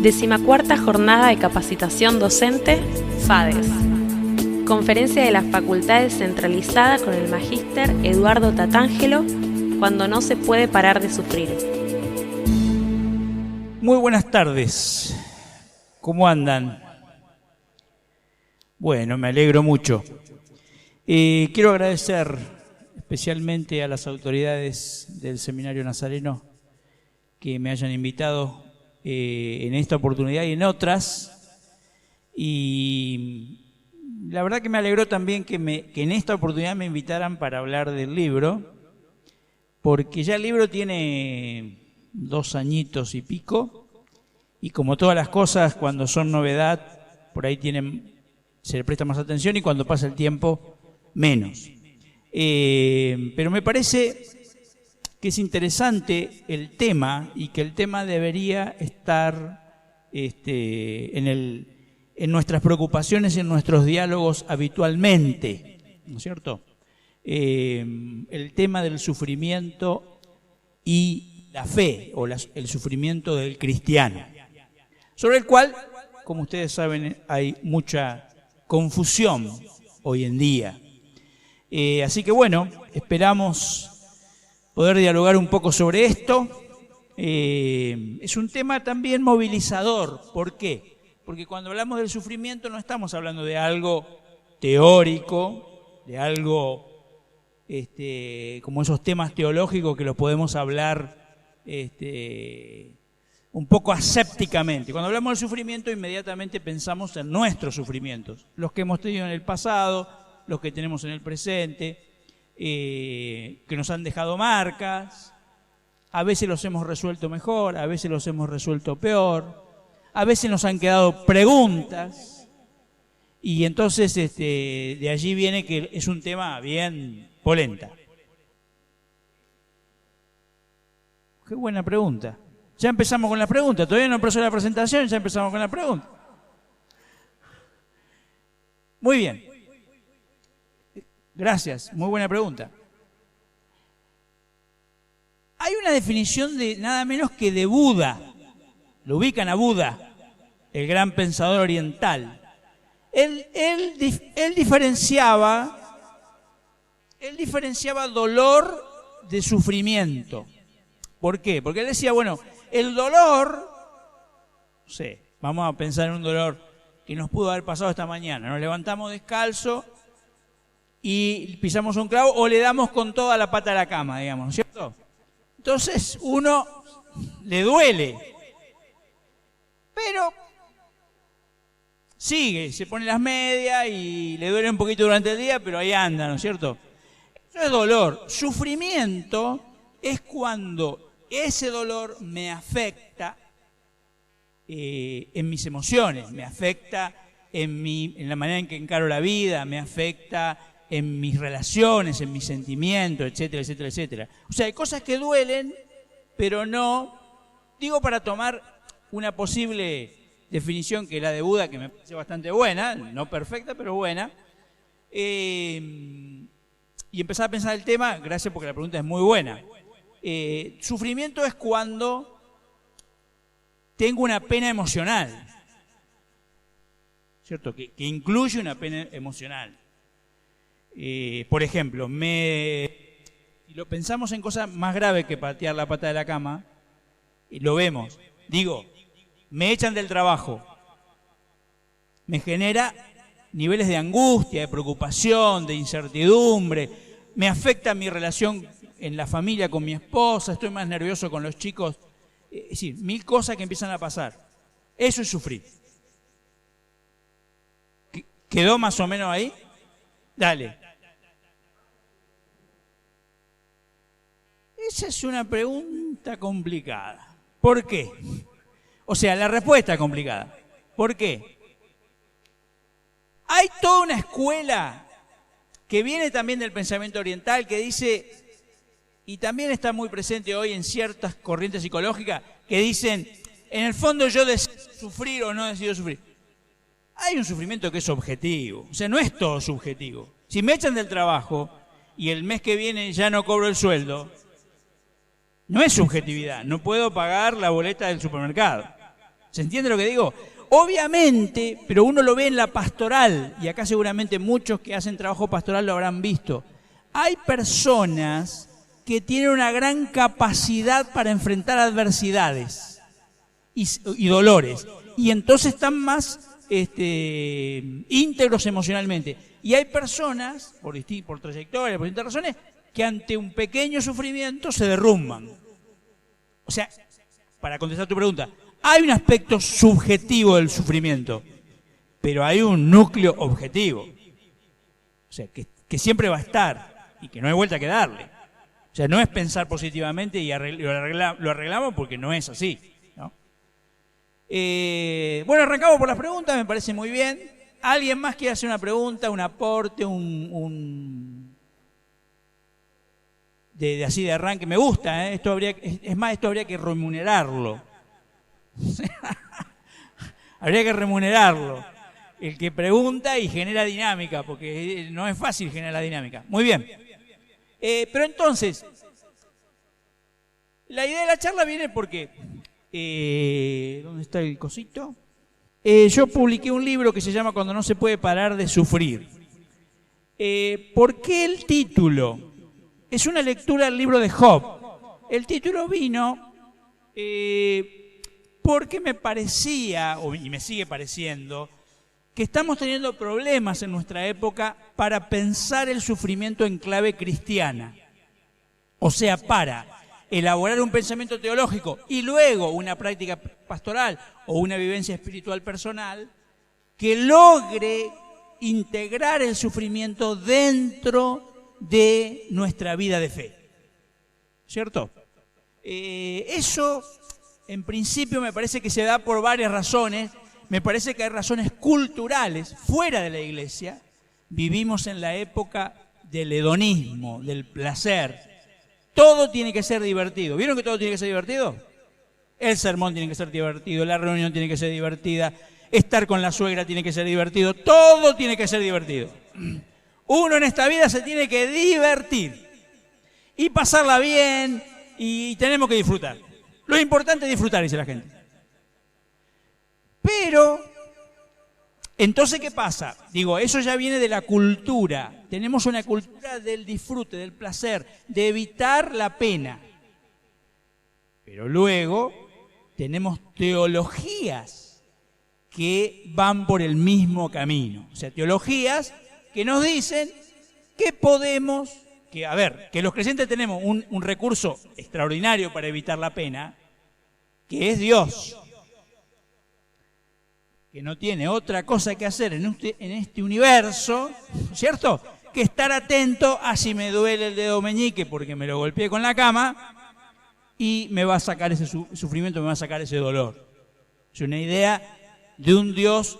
14ª Jornada de Capacitación Docente, FADES. Conferencia de la Facultad Descentralizada con el Magíster Eduardo Tatangelo, cuando no se puede parar de sufrir. Muy buenas tardes. ¿Cómo andan? Bueno, me alegro mucho. Quiero agradecer especialmente a las autoridades del Seminario Nazareno que me hayan invitado en esta oportunidad y en otras. Y la verdad que me alegró también que en esta oportunidad me invitaran para hablar del libro, porque ya el libro tiene 2 añitos y pico, y como todas las cosas, cuando son novedad, por ahí se le presta más atención, y cuando pasa el tiempo, menos. Pero me parece que es interesante el tema, y que el tema debería estar en nuestras preocupaciones y en nuestros diálogos habitualmente, ¿no es cierto? El tema del sufrimiento y la fe, o el sufrimiento del cristiano, sobre el cual, como ustedes saben, hay mucha confusión hoy en día. Así que bueno, esperamos poder dialogar un poco sobre esto. Es un tema también movilizador. ¿Por qué? Porque cuando hablamos del sufrimiento no estamos hablando de algo teórico, de algo como esos temas teológicos que los podemos hablar un poco asépticamente. Cuando hablamos del sufrimiento, inmediatamente pensamos en nuestros sufrimientos, los que hemos tenido en el pasado, los que tenemos en el presente, que nos han dejado marcas. A veces los hemos resuelto mejor, a veces los hemos resuelto peor, a veces nos han quedado preguntas, y entonces de allí viene que es un tema bien polenta. Qué buena pregunta. Ya empezamos con la pregunta, todavía no empezó la presentación, ya empezamos con la pregunta. Muy bien. Gracias, muy buena pregunta. Hay una definición de nada menos que de Buda. Lo ubican a Buda, el gran pensador oriental. Él diferenciaba dolor de sufrimiento. ¿Por qué? Porque él decía, bueno, el dolor, no sé, vamos a pensar en un dolor que nos pudo haber pasado esta mañana. Nos levantamos descalzo y pisamos un clavo, o le damos con toda la pata a la cama, digamos, ¿no es cierto? Entonces uno le duele, pero sigue, se pone las medias y le duele un poquito durante el día, pero ahí anda, ¿no es cierto? Eso es dolor. Sufrimiento es cuando ese dolor me afecta en mis emociones, me afecta en la manera en que encaro la vida, me afecta en mis relaciones, en mis sentimientos, etcétera, etcétera, etcétera. O sea, hay cosas que duelen, pero no, digo, para tomar una posible definición que la de Buda, que me parece bastante buena, no perfecta, pero buena, y empezar a pensar el tema. Gracias, porque la pregunta es muy buena. Sufrimiento es cuando tengo una pena emocional, ¿cierto? Que incluye una pena emocional. Por ejemplo, si lo pensamos en cosas más graves que patear la pata de la cama, y lo vemos, digo, me echan del trabajo, me genera niveles de angustia, de preocupación, de incertidumbre, me afecta mi relación en la familia con mi esposa, estoy más nervioso con los chicos, es decir, 1000 cosas que empiezan a pasar. Eso es sufrir. ¿Quedó más o menos ahí? Dale. Esa es una pregunta complicada. ¿Por qué? O sea, la respuesta es complicada. ¿Por qué? Hay toda una escuela que viene también del pensamiento oriental que dice, y también está muy presente hoy en ciertas corrientes psicológicas, que dicen, en el fondo yo decido sufrir o no decido sufrir. Hay un sufrimiento que es objetivo, o sea, no es todo subjetivo. Si me echan del trabajo y el mes que viene ya no cobro el sueldo, no es subjetividad, no puedo pagar la boleta del supermercado. ¿Se entiende lo que digo? Obviamente, pero uno lo ve en la pastoral, y acá seguramente muchos que hacen trabajo pastoral lo habrán visto. Hay personas que tienen una gran capacidad para enfrentar adversidades y dolores, y entonces están más íntegros emocionalmente. Y hay personas, por trayectoria, por distintas razones, que ante un pequeño sufrimiento se derrumban. O sea, para contestar tu pregunta, hay un aspecto subjetivo del sufrimiento, pero hay un núcleo objetivo. O sea, que siempre va a estar y que no hay vuelta que darle. O sea, no es pensar positivamente y lo arreglamos porque no es así, ¿no? Bueno, arrancamos por las preguntas, me parece muy bien. ¿Alguien más quiere hacer una pregunta, un aporte, así de arranque? Me gusta, ¿eh? Esto habría que remunerarlo. Habría que remunerarlo. El que pregunta y genera dinámica, porque no es fácil generar la dinámica. Muy bien. Pero entonces, la idea de la charla viene porque, ¿dónde está el cosito? Yo publiqué un libro que se llama Cuando no se puede parar de sufrir. ¿Por qué el título? Es una lectura del libro de Job. El título vino porque me parecía, y me sigue pareciendo, que estamos teniendo problemas en nuestra época para pensar el sufrimiento en clave cristiana. O sea, para elaborar un pensamiento teológico y luego una práctica pastoral o una vivencia espiritual personal que logre integrar el sufrimiento dentro de nuestra vida de fe. ¿Cierto? Eso, en principio, me parece que se da por varias razones. Me parece que hay razones culturales fuera de la iglesia. Vivimos en la época del hedonismo, del placer. Todo tiene que ser divertido. ¿Vieron que todo tiene que ser divertido? El sermón tiene que ser divertido, la reunión tiene que ser divertida, estar con la suegra tiene que ser divertido, todo tiene que ser divertido. Uno en esta vida se tiene que divertir y pasarla bien y tenemos que disfrutar. Lo importante es disfrutar, dice la gente. Pero, entonces, ¿qué pasa? Digo, eso ya viene de la cultura. Tenemos una cultura del disfrute, del placer, de evitar la pena. Pero luego tenemos teologías que van por el mismo camino. O sea, teologías que nos dicen que podemos, que los creyentes tenemos un recurso extraordinario para evitar la pena, que es Dios, que no tiene otra cosa que hacer en este universo, ¿cierto?, que estar atento a si me duele el dedo meñique porque me lo golpeé con la cama y me va a sacar ese sufrimiento, me va a sacar ese dolor. Es una idea de un Dios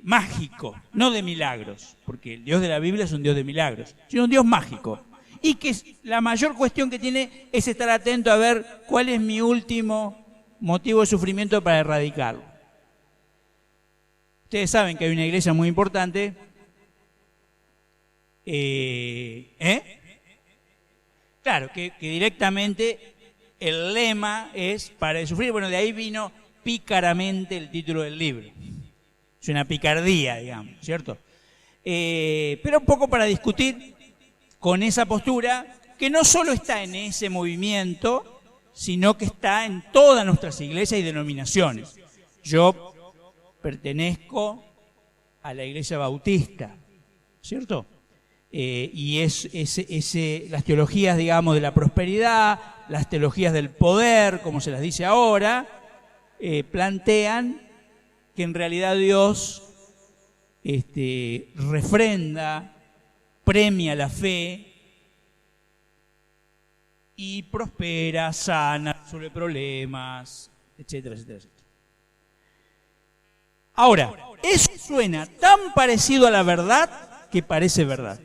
mágico, no de milagros, porque el Dios de la Biblia es un Dios de milagros, sino un Dios mágico. Y que la mayor cuestión que tiene es estar atento a ver cuál es mi último motivo de sufrimiento para erradicarlo. Ustedes saben que hay una iglesia muy importante, claro, que directamente el lema es para de sufrir. Bueno, de ahí vino pícaramente el título del libro. Es una picardía, digamos, ¿cierto? Pero un poco para discutir con esa postura que no solo está en ese movimiento, sino que está en todas nuestras iglesias y denominaciones. Yo pertenezco a la iglesia bautista, ¿cierto? Y las teologías, digamos, de la prosperidad, las teologías del poder, como se las dice ahora, plantean que en realidad Dios refrenda, premia la fe y prospera, sana, resuelve problemas, etcétera, etcétera, etcétera. Ahora, eso suena tan parecido a la verdad que parece verdad.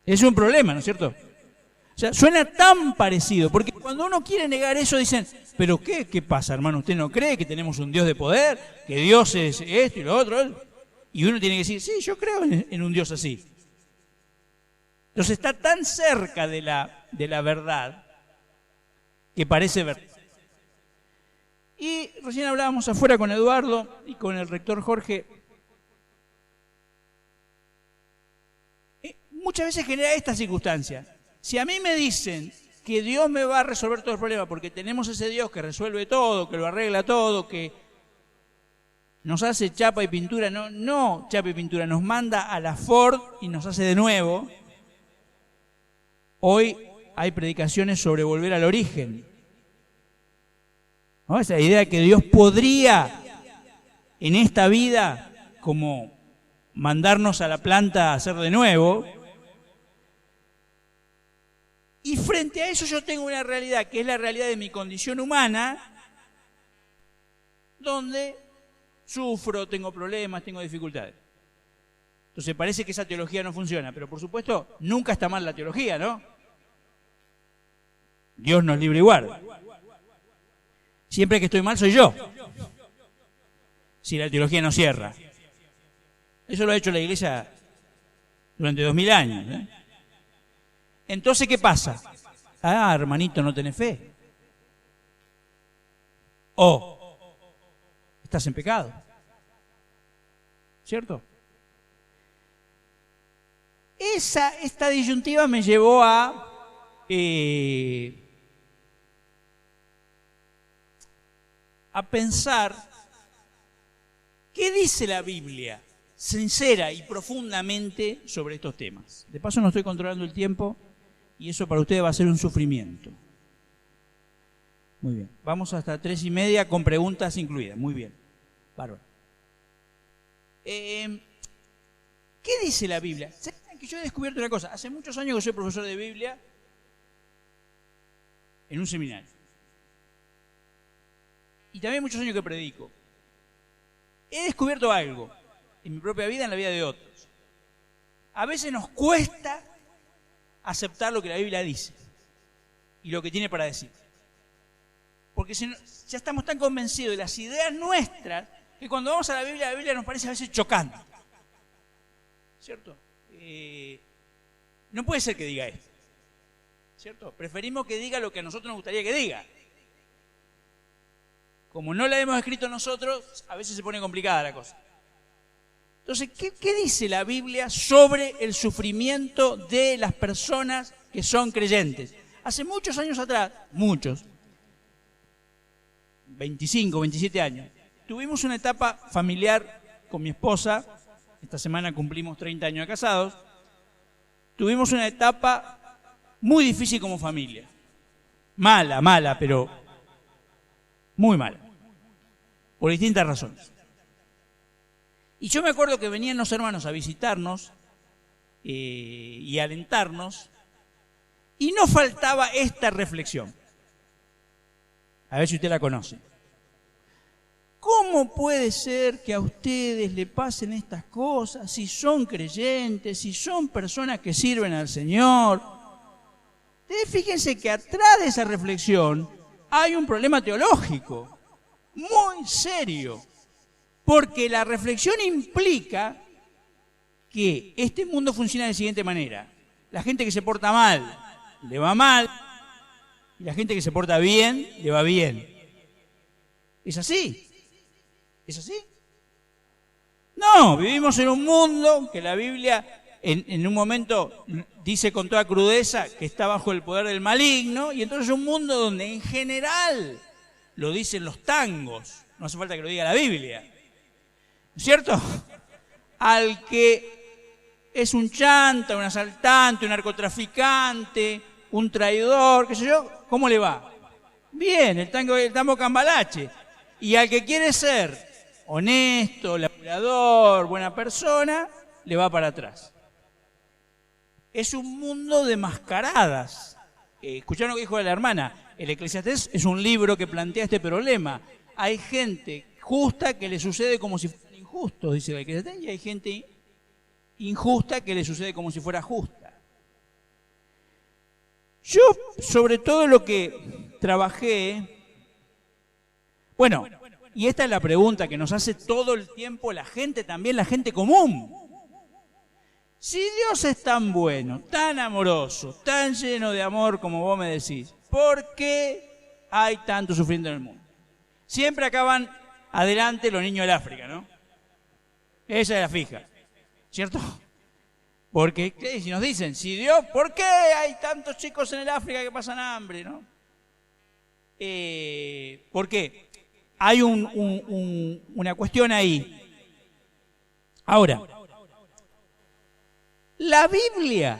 Es un problema, ¿no es cierto? O sea, suena tan parecido, porque cuando uno quiere negar eso dicen, ¿pero qué? ¿Qué pasa, hermano? ¿Usted no cree que tenemos un Dios de poder? ¿Que Dios es esto y lo otro? Y uno tiene que decir, sí, yo creo en un Dios así. Entonces está tan cerca de la verdad que parece verdad. Y recién hablábamos afuera con Eduardo y con el rector Jorge. Muchas veces genera esta circunstancia. Si a mí me dicen que Dios me va a resolver todo el problema porque tenemos ese Dios que resuelve todo, que lo arregla todo, que nos hace chapa y pintura, no chapa y pintura, nos manda a la Ford y nos hace de nuevo. Hoy hay predicaciones sobre volver al origen, ¿no? Esa idea de que Dios podría en esta vida como mandarnos a la planta a hacer de nuevo. Y frente a eso yo tengo una realidad, que es la realidad de mi condición humana, donde sufro, tengo problemas, tengo dificultades. Entonces parece que esa teología no funciona, pero por supuesto nunca está mal la teología, ¿no? Dios nos libre y guarda. Siempre que estoy mal soy yo, si la teología no cierra. Eso lo ha hecho la Iglesia durante 2000 años, ¿eh? Entonces, ¿qué pasa? Ah, hermanito, no tenés fe. O estás en pecado. ¿Cierto? Esta disyuntiva me llevó a pensar qué dice la Biblia sincera y profundamente sobre estos temas. De paso no estoy controlando el tiempo y eso para ustedes va a ser un sufrimiento. Muy bien, vamos hasta 3:30 con preguntas incluidas. Muy bien, bárbaro. ¿Qué dice la Biblia? ¿Saben que yo he descubierto una cosa? Hace muchos años que soy profesor de Biblia en un seminario. Y también muchos años que predico. He descubierto algo en mi propia vida, en la vida de otros. A veces nos cuesta aceptar lo que la Biblia dice y lo que tiene para decir. Porque ya estamos tan convencidos de las ideas nuestras que cuando vamos a la Biblia nos parece a veces chocante. ¿Cierto? No puede ser que diga esto. ¿Cierto? Preferimos que diga lo que a nosotros nos gustaría que diga. Como no la hemos escrito nosotros, a veces se pone complicada la cosa. Entonces, ¿qué dice la Biblia sobre el sufrimiento de las personas que son creyentes? Hace muchos años atrás, 25, 27 años, tuvimos una etapa familiar con mi esposa. Esta semana cumplimos 30 años de casados. Tuvimos una etapa muy difícil como familia. Mala, pero muy mala. Por distintas razones. Y yo me acuerdo que venían los hermanos a visitarnos y a alentarnos, y no faltaba esta reflexión. A ver si usted la conoce. ¿Cómo puede ser que a ustedes le pasen estas cosas si son creyentes, si son personas que sirven al Señor? Fíjense que atrás de esa reflexión hay un problema teológico muy serio. Porque la reflexión implica que este mundo funciona de la siguiente manera. La gente que se porta mal, le va mal, y la gente que se porta bien, le va bien. ¿Es así? ¿Es así? No, vivimos en un mundo que la Biblia en un momento dice con toda crudeza que está bajo el poder del maligno, y entonces es un mundo donde en general, lo dicen los tangos, no hace falta que lo diga la Biblia, ¿cierto? Al que es un chanta, un asaltante, un narcotraficante, un traidor, qué sé yo, ¿cómo le va? Bien, el tambo cambalache. Y al que quiere ser honesto, laburador, buena persona, le va para atrás. Es un mundo de mascaradas. ¿Escucharon lo que dijo la hermana? El Eclesiastés es un libro que plantea este problema. Hay gente justa que le sucede como si fuera injusto, dice el Eclesiastés, y hay gente injusta que le sucede como si fuera justa. Yo, sobre todo lo que trabajé, bueno, y esta es la pregunta que nos hace todo el tiempo la gente, también la gente común. Si Dios es tan bueno, tan amoroso, tan lleno de amor como vos me decís, ¿por qué hay tanto sufrimiento en el mundo? Siempre acaban adelante los niños del África, ¿no? Esa es la fija, ¿cierto? Porque si nos dicen, si Dios, ¿por qué hay tantos chicos en el África que pasan hambre, no? ¿Por qué? Hay una cuestión ahí. Ahora, la Biblia,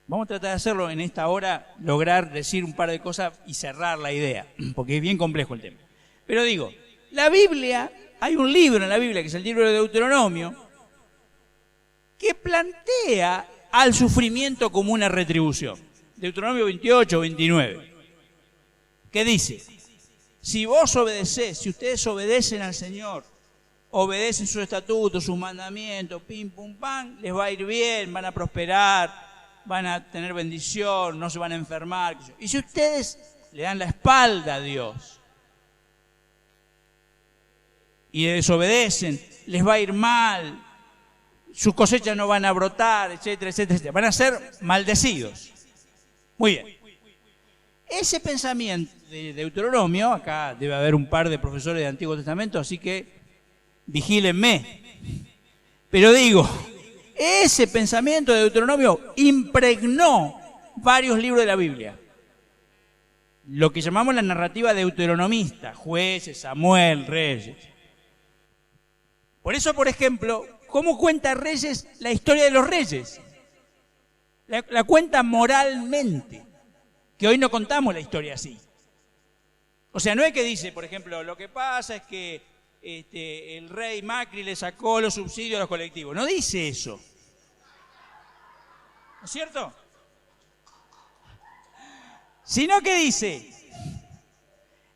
vamos a tratar de hacerlo en esta hora, lograr decir un par de cosas y cerrar la idea, porque es bien complejo el tema. Pero digo, la Biblia, hay un libro en la Biblia, que es el libro de Deuteronomio, que plantea al sufrimiento como una retribución. Deuteronomio 28, 29, que dice, si vos obedecés, si ustedes obedecen al Señor, obedecen sus estatutos, sus mandamientos, pim, pum, pam, les va a ir bien, van a prosperar, van a tener bendición, no se van a enfermar. Y si ustedes le dan la espalda a Dios y desobedecen, les va a ir mal, sus cosechas no van a brotar, etcétera, etcétera, etcétera. Van a ser maldecidos. Muy bien. Ese pensamiento de Deuteronomio, acá debe haber un par de profesores de Antiguo Testamento, así que vigílenme. Pero digo, ese pensamiento de Deuteronomio impregnó varios libros de la Biblia. Lo que llamamos la narrativa deuteronomista, Jueces, Samuel, Reyes. Por eso, por ejemplo, ¿cómo cuenta Reyes la historia de los reyes? La cuenta moralmente, que hoy no contamos la historia así. O sea, no es que dice, por ejemplo, lo que pasa es que el rey Macri le sacó los subsidios a los colectivos. No dice eso. ¿No es cierto? Sino que dice,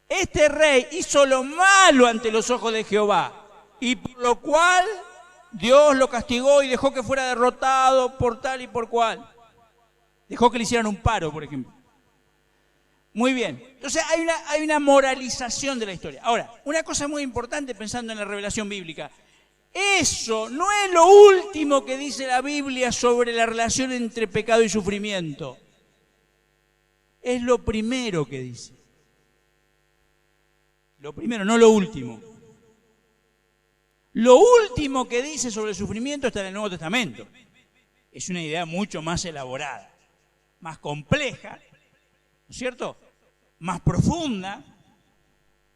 este rey hizo lo malo ante los ojos de Jehová, y por lo cual Dios lo castigó y dejó que fuera derrotado por tal y por cual. Dejó que le hicieran un paro, por ejemplo. Muy bien. Entonces hay una moralización de la historia. Ahora, una cosa muy importante pensando en la revelación bíblica. Eso no es lo último que dice la Biblia sobre la relación entre pecado y sufrimiento. Es lo primero que dice. Lo primero, no lo último. Lo último que dice sobre el sufrimiento está en el Nuevo Testamento. Es una idea mucho más elaborada, más compleja, ¿no es cierto? Más profunda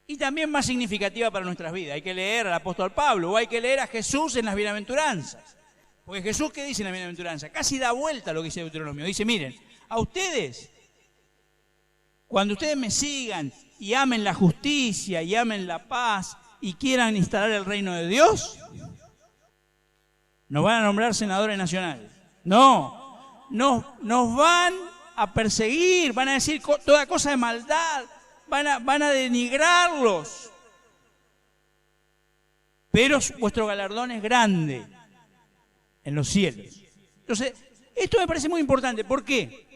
y también más significativa para nuestras vidas. Hay que leer al apóstol Pablo o hay que leer a Jesús en las bienaventuranzas. Porque Jesús, ¿qué dice en las bienaventuranzas? Casi da vuelta a lo que dice Deuteronomio. Dice, miren, a ustedes, cuando ustedes me sigan y amen la justicia y amen la paz y quieran instalar el reino de Dios, nos van a nombrar senadores nacionales. No, nos van a perseguir, van a decir toda cosa de maldad, van a denigrarlos. Pero vuestro galardón es grande en los cielos. Entonces, esto me parece muy importante. ¿Por qué?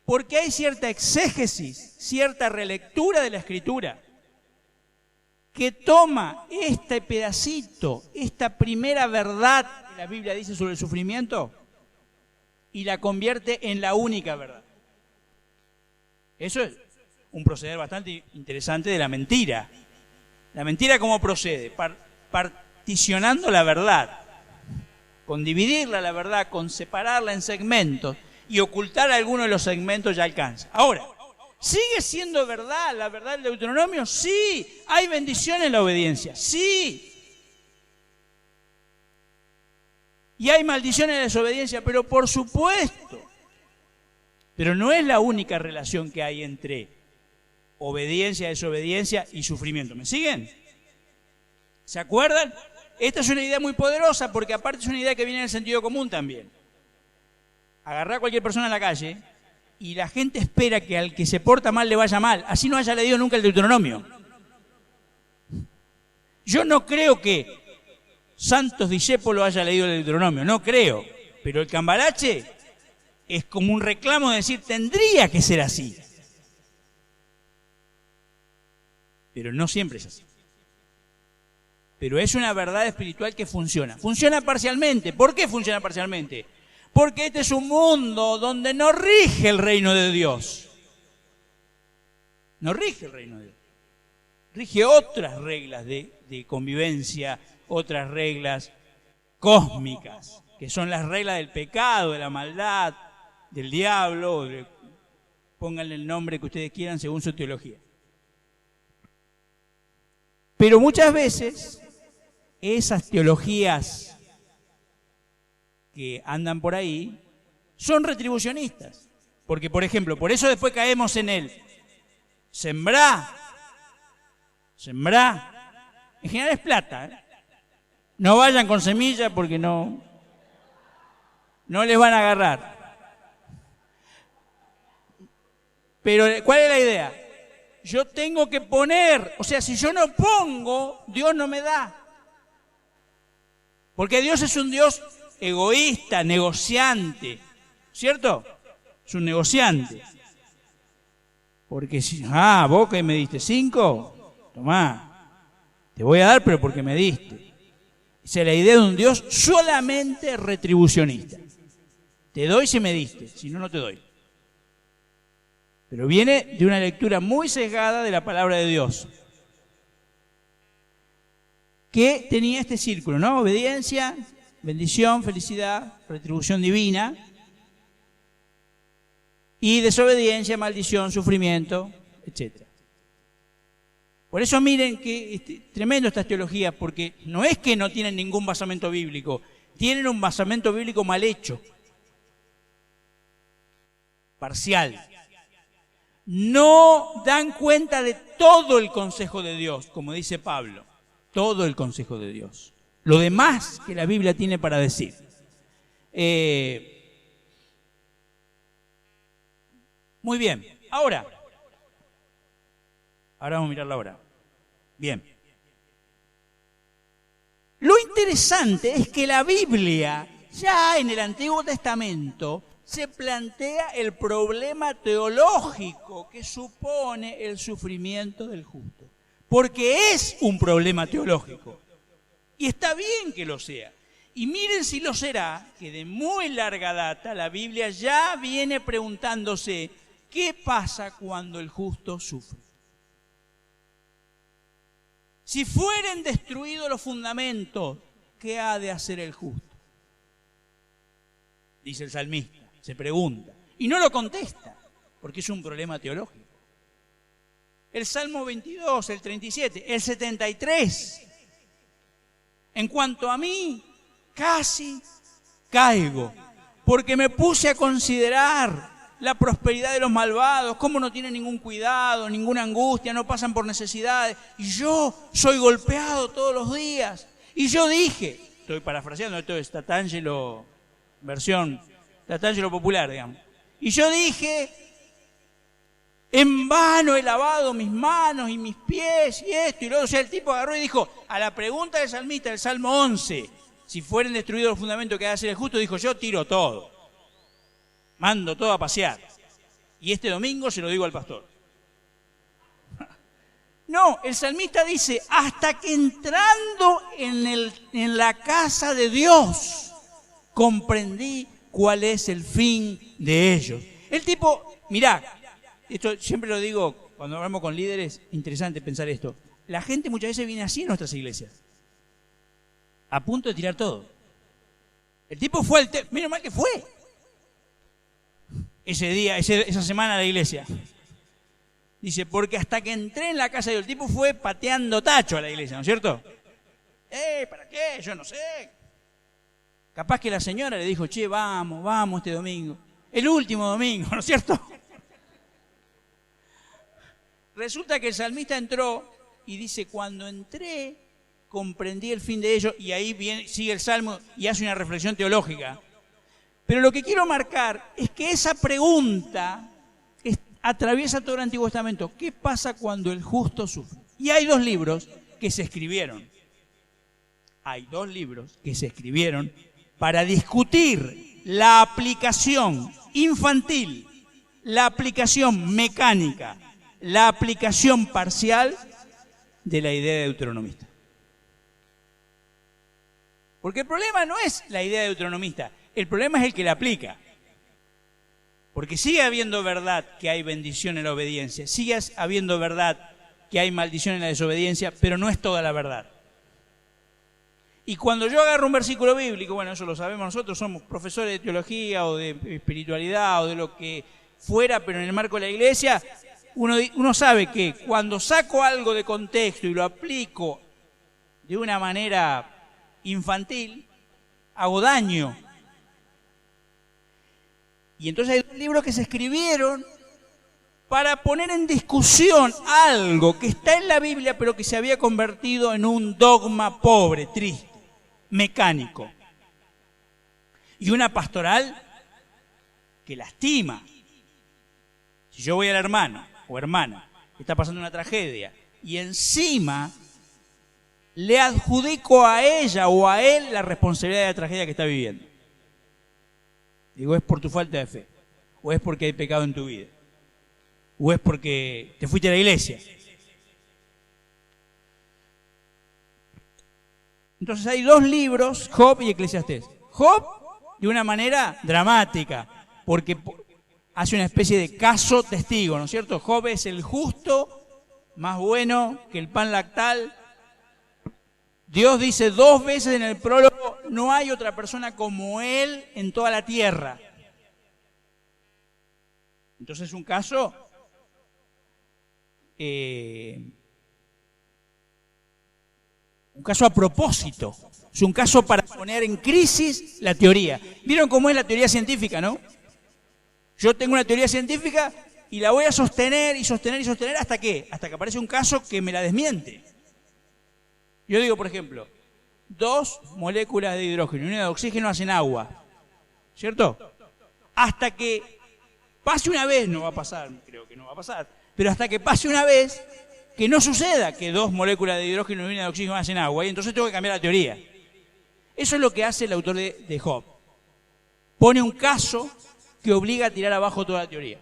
Porque hay cierta exégesis, cierta relectura de la Escritura, que toma este pedacito, esta primera verdad que la Biblia dice sobre el sufrimiento, y la convierte en la única verdad. Eso es un proceder bastante interesante de la mentira. La mentira, ¿cómo procede? Particionando la verdad, con dividirla la verdad, con separarla en segmentos y ocultar algunos de los segmentos ya alcanza. Ahora, ¿sigue siendo verdad la verdad del Deuteronomio? Sí. ¿Hay bendición en la obediencia? Sí. Y hay maldición en la desobediencia, pero por supuesto. Pero no es la única relación que hay entre obediencia, desobediencia y sufrimiento. ¿Me siguen? ¿Se acuerdan? Esta es una idea muy poderosa porque aparte es una idea que viene del sentido común también. Agarrar a cualquier persona en la calle y la gente espera que al que se porta mal le vaya mal. Así no haya leído nunca el Deuteronomio. Yo no creo que Santos Discépolo haya leído el Deuteronomio, no creo. Pero el cambalache es como un reclamo de decir, tendría que ser así. Pero no siempre es así. Pero es una verdad espiritual que funciona. Funciona parcialmente. ¿Por qué funciona parcialmente? Porque este es un mundo donde no rige el reino de Dios. No rige el reino de Dios. rige otras reglas de convivencia, otras reglas cósmicas, que son las reglas del pecado, de la maldad, del diablo, pónganle el nombre que ustedes quieran según su teología. Pero muchas veces esas teologías que andan por ahí son retribucionistas. Porque, por ejemplo, por eso después caemos en él. Sembrá. En general es plata, ¿eh? No vayan con semilla porque no les van a agarrar. Pero, ¿cuál es la idea? Yo tengo que poner, o sea, si yo no pongo, Dios no me da. Porque Dios es un Dios egoísta, negociante, ¿cierto? Es un negociante. Porque si, vos que me diste 5, tomá, te voy a dar, pero porque me diste. Esa es la idea de un Dios solamente retribucionista. Te doy si me diste, si no, no te doy. Pero viene de una lectura muy sesgada de la palabra de Dios, que tenía este círculo, ¿no? Obediencia, bendición, felicidad, retribución divina, y desobediencia, maldición, sufrimiento, etc. Por eso miren que tremendo estas teologías, porque no es que no tienen ningún basamento bíblico, tienen un basamento bíblico mal hecho, parcial. No dan cuenta de todo el consejo de Dios, como dice Pablo, todo el consejo de Dios. Lo demás que la Biblia tiene para decir. Muy bien, ahora vamos a mirar la hora. Bien. Lo interesante es que la Biblia, ya en el Antiguo Testamento, se plantea el problema teológico que supone el sufrimiento del justo. Porque es un problema teológico. Y está bien que lo sea. Y miren si lo será, que de muy larga data la Biblia ya viene preguntándose ¿qué pasa cuando el justo sufre? Si fueren destruidos los fundamentos, ¿qué ha de hacer el justo? Dice el salmista. Se pregunta, y no lo contesta, porque es un problema teológico. El Salmo 22, el 37, el 73. En cuanto a mí, casi caigo, porque me puse a considerar la prosperidad de los malvados, cómo no tienen ningún cuidado, ninguna angustia, no pasan por necesidades, y yo soy golpeado todos los días. Y yo dije, estoy parafraseando, esto es Tatangelo, versión Tatangelo popular, digamos. Y yo dije, en vano he lavado mis manos y mis pies y esto y lo otro. O sea, el tipo agarró y dijo, a la pregunta del salmista del Salmo 11, si fueren destruidos los fundamentos que ha de hacer el justo, dijo, yo tiro todo. Mando todo a pasear. Y este domingo se lo digo al pastor. No, el salmista dice, hasta que entrando en la casa de Dios, comprendí cuál es el fin de ellos. El tipo, mirá, esto siempre lo digo cuando hablamos con líderes, interesante pensar esto. La gente muchas veces viene así en nuestras iglesias, a punto de tirar todo. El tipo fue menos mal que fue ese día, esa semana a la iglesia. Dice, porque hasta que entré en la casa de Dios, el tipo fue pateando tacho a la iglesia, ¿no es cierto? ¿Para qué? Yo no sé. Capaz que la señora le dijo, che, vamos este domingo. El último domingo, ¿no es cierto? Resulta que el salmista entró y dice, cuando entré, comprendí el fin de ellos. Y ahí sigue el salmo y hace una reflexión teológica. Pero lo que quiero marcar es que esa pregunta atraviesa todo el Antiguo Testamento. ¿Qué pasa cuando el justo sufre? Y hay 2 libros que se escribieron. Para discutir la aplicación infantil, la aplicación mecánica, la aplicación parcial de la idea deuteronomista. Porque el problema no es la idea deuteronomista, el problema es el que la aplica. Porque sigue habiendo verdad que hay bendición en la obediencia, sigue habiendo verdad que hay maldición en la desobediencia, pero no es toda la verdad. Y cuando yo agarro un versículo bíblico, bueno, eso lo sabemos nosotros, somos profesores de teología o de espiritualidad o de lo que fuera, pero en el marco de la iglesia, uno sabe que cuando saco algo de contexto y lo aplico de una manera infantil, hago daño. Y entonces hay libros que se escribieron para poner en discusión algo que está en la Biblia, pero que se había convertido en un dogma pobre, triste, mecánico. Y una pastoral que lastima. Si yo voy al hermano o hermana que está pasando una tragedia y encima le adjudico a ella o a él la responsabilidad de la tragedia que está viviendo. Digo, es por tu falta de fe, o es porque hay pecado en tu vida, o es porque te fuiste a la iglesia. Entonces hay dos libros, Job y Eclesiastés. Job de una manera dramática, porque hace una especie de caso testigo, ¿no es cierto? Job es el justo, más bueno que el pan lactal. Dios dice 2 veces en el prólogo, no hay otra persona como él en toda la tierra. Entonces es un caso a propósito, es un caso para poner en crisis la teoría. ¿Vieron cómo es la teoría científica, no? Yo tengo una teoría científica y la voy a sostener y sostener y sostener ¿hasta qué? Hasta que aparece un caso que me la desmiente. Yo digo, por ejemplo, 2 moléculas de hidrógeno y una de oxígeno hacen agua, ¿cierto? Hasta que pase una vez, no va a pasar, creo que no va a pasar, pero hasta que pase una vez que no suceda que 2 moléculas de hidrógeno y una de oxígeno hacen agua, y entonces tengo que cambiar la teoría. Eso es lo que hace el autor de Job. Pone un caso que obliga a tirar abajo toda la teoría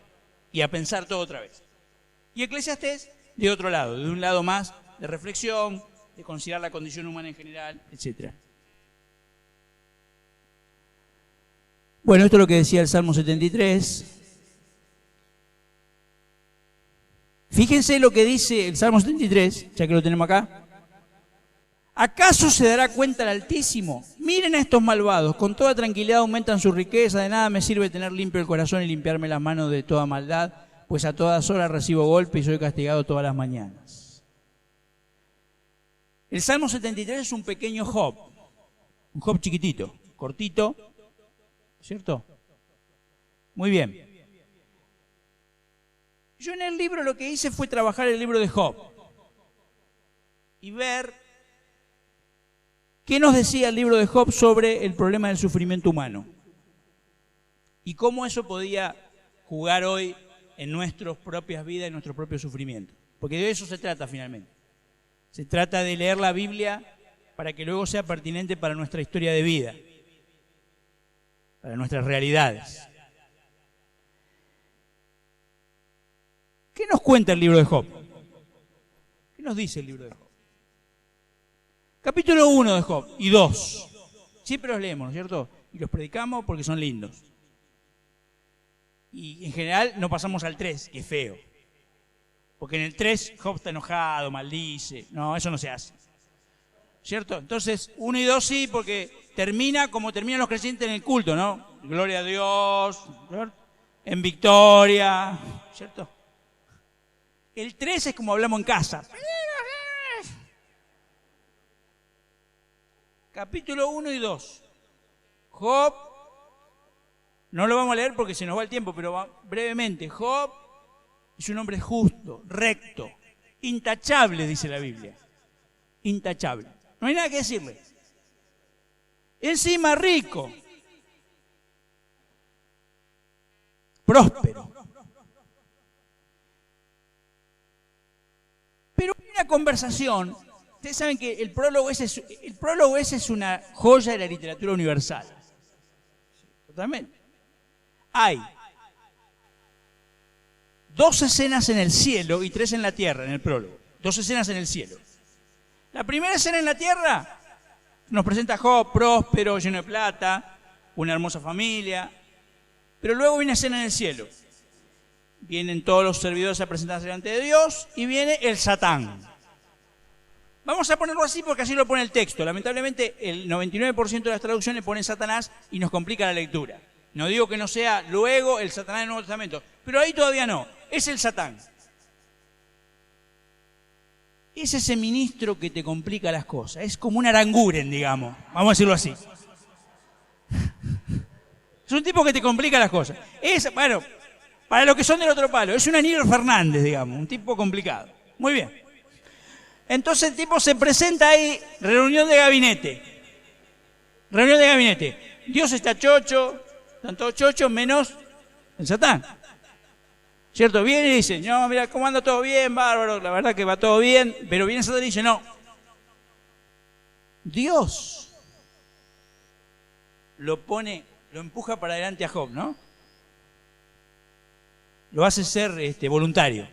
y a pensar todo otra vez. Y Eclesiastés de otro lado, de un lado más de reflexión, de considerar la condición humana en general, etc. Bueno, esto es lo que decía el Salmo 73. Fíjense lo que dice el Salmo 73, ya que lo tenemos acá. ¿Acaso se dará cuenta el Altísimo? Miren a estos malvados, con toda tranquilidad aumentan su riqueza, de nada me sirve tener limpio el corazón y limpiarme las manos de toda maldad, pues a todas horas recibo golpe y soy castigado todas las mañanas. El Salmo 73 es un pequeño Job, un Job chiquitito, cortito, ¿cierto? Muy bien. Yo en el libro lo que hice fue trabajar el libro de Job y ver qué nos decía el libro de Job sobre el problema del sufrimiento humano y cómo eso podía jugar hoy en nuestras propias vidas, en nuestro propio sufrimiento. Porque de eso se trata finalmente. Se trata de leer la Biblia para que luego sea pertinente para nuestra historia de vida, para nuestras realidades. ¿Qué nos cuenta el libro de Job? ¿Qué nos dice el libro de Job? Capítulo 1 de Job y 2. Siempre los leemos, ¿no es cierto? Y los predicamos porque son lindos. Y en general no pasamos al 3, que es feo. Porque en el 3 Job está enojado, maldice. No, eso no se hace. ¿Cierto? Entonces, 1 y 2 sí, porque termina como terminan los creyentes en el culto, ¿no? Gloria a Dios, en victoria, ¿cierto? El 3 es como hablamos en casa. Capítulo 1 y 2. Job, no lo vamos a leer porque se nos va el tiempo, pero brevemente. Job es un hombre justo, recto, intachable, dice la Biblia. Intachable. No hay nada que decirle. Encima rico. Próspero. Pero hay una conversación. Ustedes saben que el prólogo ese es una joya de la literatura universal. Totalmente. Hay 2 escenas en el cielo y 3 en la tierra en el prólogo. 2 escenas en el cielo. La primera escena en la tierra nos presenta a Job próspero, lleno de plata, una hermosa familia. Pero luego hay una escena en el cielo. vienen todos los servidores a presentarse delante de Dios y viene el Satán. Vamos a ponerlo así porque así lo pone el texto. Lamentablemente el 99% de las traducciones ponen Satanás y nos complica la lectura. No digo que no sea luego el Satanás del Nuevo Testamento, pero ahí todavía no, es el Satán. Es ese ministro que te complica las cosas, es como un Aranguren, digamos, vamos a decirlo así. Es un tipo que te complica las cosas. Es, bueno, para los que son del otro palo, es un Aníbal Fernández, digamos, un tipo complicado. Muy bien. Entonces el tipo se presenta ahí, reunión de gabinete. Reunión de gabinete. Dios está chocho, están todos chochos, menos el Satán. ¿Cierto? Viene y dice, no, mira, ¿cómo anda todo bien? Bárbaro, la verdad que va todo bien. Pero viene Satán y dice, no. Dios lo empuja para adelante a Job, ¿no? Lo hace ser voluntario.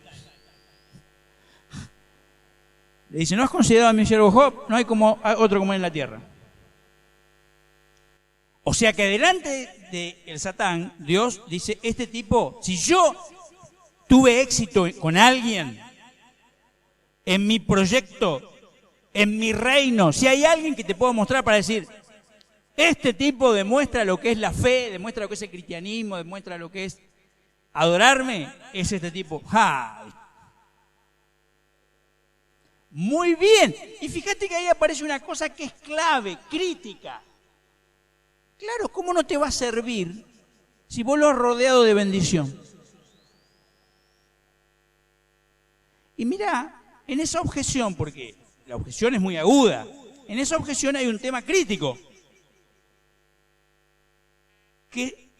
Le dice, ¿no has considerado a mi siervo Job? No hay otro como él en la tierra. O sea que delante del Satán, Dios dice, este tipo, si yo tuve éxito con alguien en mi proyecto, en mi reino, si hay alguien que te puedo mostrar para decir, este tipo demuestra lo que es la fe, demuestra lo que es el cristianismo, demuestra lo que es adorarme, es este tipo. ¡Ja! Muy bien. Y fíjate que ahí aparece una cosa que es clave, crítica. Claro, ¿cómo no te va a servir si vos lo has rodeado de bendición? Y mirá, en esa objeción, porque la objeción es muy aguda, en esa objeción hay un tema crítico. Que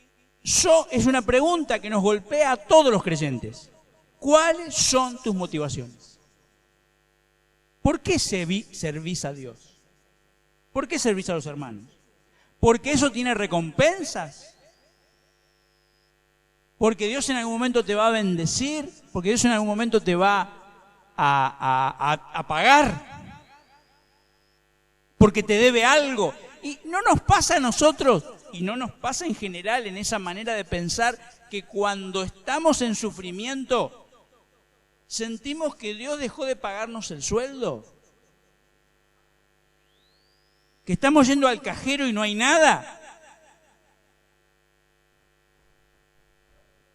es una pregunta que nos golpea a todos los creyentes. ¿Cuáles son tus motivaciones? ¿Por qué servís a Dios? ¿Por qué servís a los hermanos? ¿Porque eso tiene recompensas? ¿Porque Dios en algún momento te va a bendecir? ¿Porque Dios en algún momento te va a pagar? ¿Porque te debe algo? Y no nos pasa a nosotros, y no nos pasa en general en esa manera de pensar que cuando estamos en sufrimiento sentimos que Dios dejó de pagarnos el sueldo, que estamos yendo al cajero y no hay nada.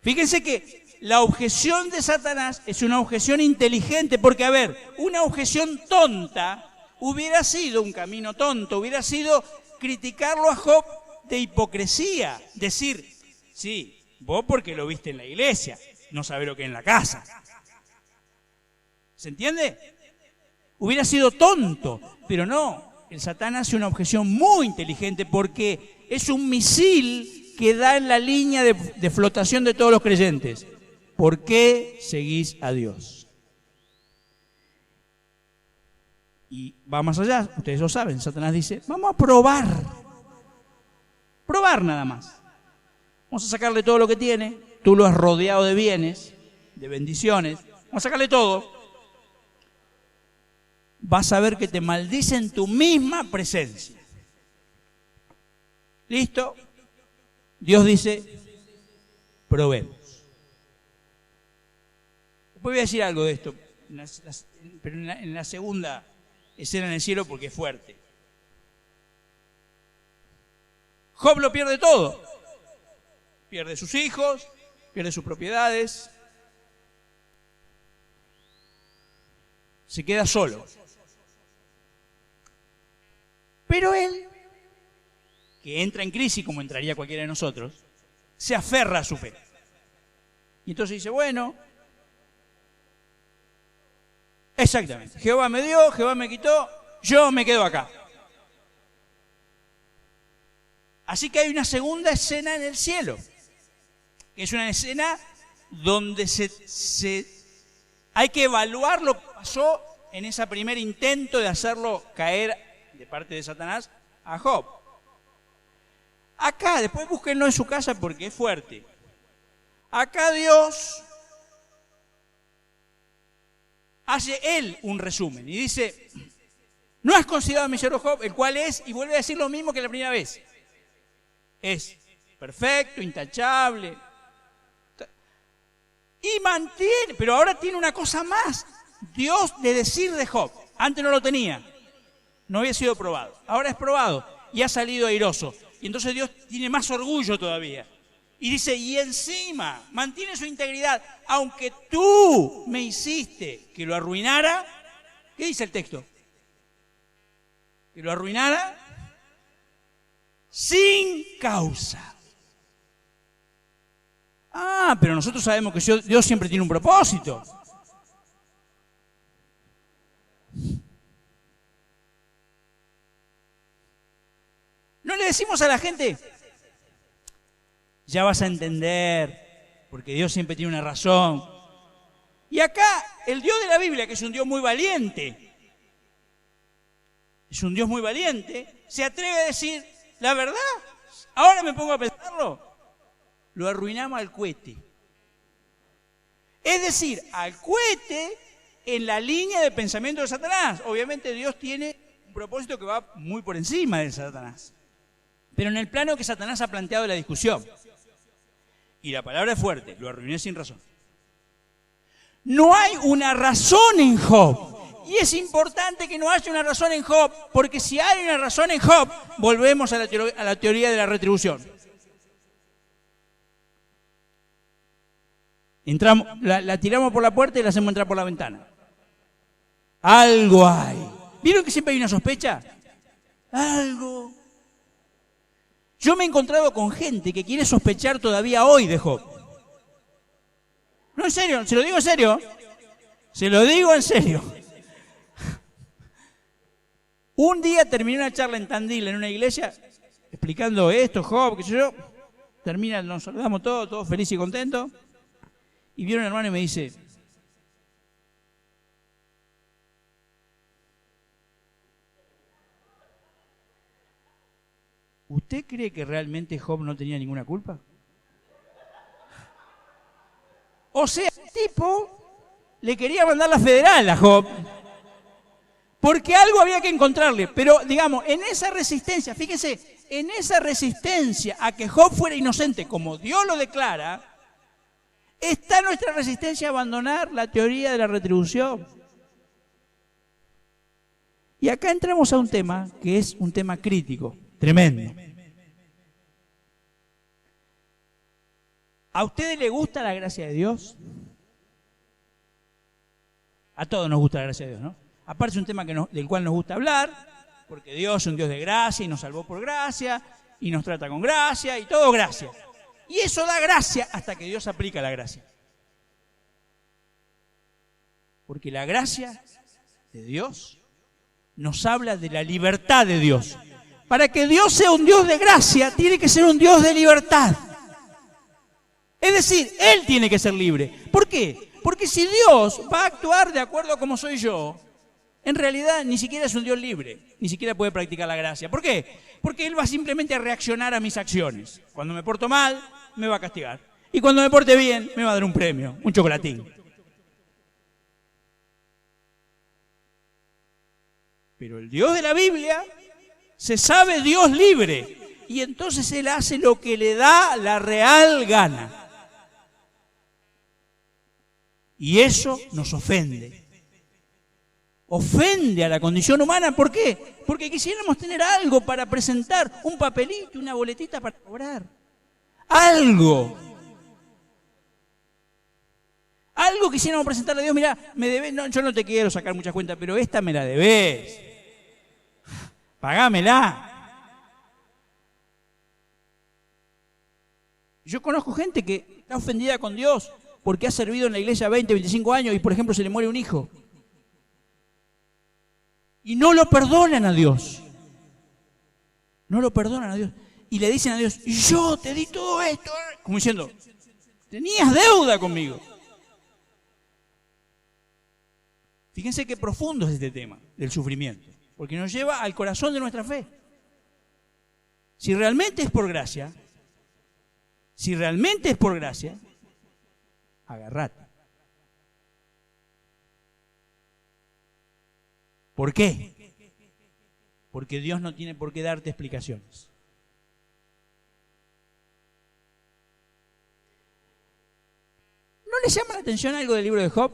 Fíjense que la objeción de Satanás es una objeción inteligente, porque a ver, una objeción tonta hubiera sido un camino tonto, hubiera sido criticarlo a Job de hipocresía, decir, sí, vos porque lo viste en la iglesia, no sabés lo que es en la casa. ¿Se entiende? Hubiera sido tonto, pero no, el Satán hace una objeción muy inteligente porque es un misil que da en la línea de flotación de todos los creyentes. ¿Por qué seguís a Dios? Y va más allá, ustedes lo saben, Satanás dice, vamos a probar nada más. Vamos a sacarle todo lo que tiene, tú lo has rodeado de bienes, de bendiciones, vamos a sacarle todo. Vas a ver que te maldice en tu misma presencia. ¿Listo? Dios dice, probemos. Después voy a decir algo de esto, pero en la segunda escena en el cielo porque es fuerte. Job lo pierde todo. Pierde sus hijos, pierde sus propiedades. Se queda solo. Pero él, que entra en crisis como entraría cualquiera de nosotros, se aferra a su fe. Y entonces dice, bueno, exactamente, Jehová me dio, Jehová me quitó, yo me quedo acá. Así que hay una segunda escena en el cielo, que es una escena donde hay que evaluar lo que pasó en ese primer intento de hacerlo caer de parte de Satanás a Job. Acá, después búsquenlo en su casa porque es fuerte. Acá Dios hace él un resumen y dice, no has considerado a mi siervo Job, el cual es, y vuelve a decir lo mismo que la primera vez. Es perfecto, intachable. Y mantiene, pero ahora tiene una cosa más. Dios de decir de Job, antes no lo tenía, no había sido probado, ahora es probado y ha salido airoso. Y entonces Dios tiene más orgullo todavía. Y dice, y encima mantiene su integridad, aunque tú me hiciste que lo arruinara. ¿Qué dice el texto? Que lo arruinara sin causa. Ah, pero nosotros sabemos que Dios siempre tiene un propósito. No le decimos a la gente, ya vas a entender, porque Dios siempre tiene una razón. Y acá, el Dios de la Biblia, que es un Dios muy valiente, se atreve a decir, la verdad, ahora me pongo a pensarlo, lo arruinamos al cohete. Es decir, al cohete en la línea de pensamiento de Satanás. Obviamente Dios tiene un propósito que va muy por encima de Satanás. Pero en el plano que Satanás ha planteado la discusión. Y la palabra es fuerte, lo arruiné sin razón. No hay una razón en Job. Y es importante que no haya una razón en Job, porque si hay una razón en Job, volvemos a la teoría de la retribución. Entramos, la tiramos por la puerta y la hacemos entrar por la ventana. Algo hay. ¿Vieron que siempre hay una sospecha? Algo. Yo me he encontrado con gente que quiere sospechar todavía hoy de Job. No, en serio, se lo digo en serio. Se lo digo en serio. Un día terminé una charla en Tandil, en una iglesia, explicando esto, Job, qué sé yo. Termina, nos saludamos todos felices y contentos. Y viene un hermano y me dice, ¿usted cree que realmente Job no tenía ninguna culpa? O sea, el tipo le quería mandar la federal a Job, porque algo había que encontrarle. Pero, digamos, en esa resistencia, fíjense, en esa resistencia a que Job fuera inocente, como Dios lo declara, está nuestra resistencia a abandonar la teoría de la retribución. Y acá entramos a un tema que es un tema crítico, tremendo. ¿A ustedes les gusta la gracia de Dios? A todos nos gusta la gracia de Dios, ¿no? Aparte es un tema del cual nos gusta hablar, porque Dios es un Dios de gracia y nos salvó por gracia y nos trata con gracia y todo gracia. Y eso da gracia hasta que Dios aplica la gracia. Porque la gracia de Dios nos habla de la libertad de Dios. Para que Dios sea un Dios de gracia, tiene que ser un Dios de libertad. Es decir, Él tiene que ser libre. ¿Por qué? Porque si Dios va a actuar de acuerdo a como soy yo, en realidad ni siquiera es un Dios libre, ni siquiera puede practicar la gracia. ¿Por qué? Porque Él va simplemente a reaccionar a mis acciones. Cuando me porto mal, me va a castigar. Y cuando me porte bien, me va a dar un premio, un chocolatín. Pero el Dios de la Biblia se sabe Dios libre. Y entonces Él hace lo que le da la real gana. Y eso nos ofende. Ofende a la condición humana. ¿Por qué? Porque quisiéramos tener algo para presentar, un papelito, una boletita para cobrar. Algo quisiéramos presentarle a Dios. Mirá, me debes, no, yo no te quiero sacar muchas cuentas, pero esta me la debes. Pagámela. Yo conozco gente que está ofendida con Dios porque ha servido en la iglesia 20, 25 años y, por ejemplo, se le muere un hijo. Y no lo perdonan a Dios. No lo perdonan a Dios. Y le dicen a Dios, yo te di todo esto. Como diciendo, tenías deuda conmigo. Fíjense qué profundo es este tema del sufrimiento. Porque nos lleva al corazón de nuestra fe. Si realmente es por gracia, agarrate. ¿Por qué? Porque Dios no tiene por qué darte explicaciones. ¿No les llama la atención algo del libro de Job?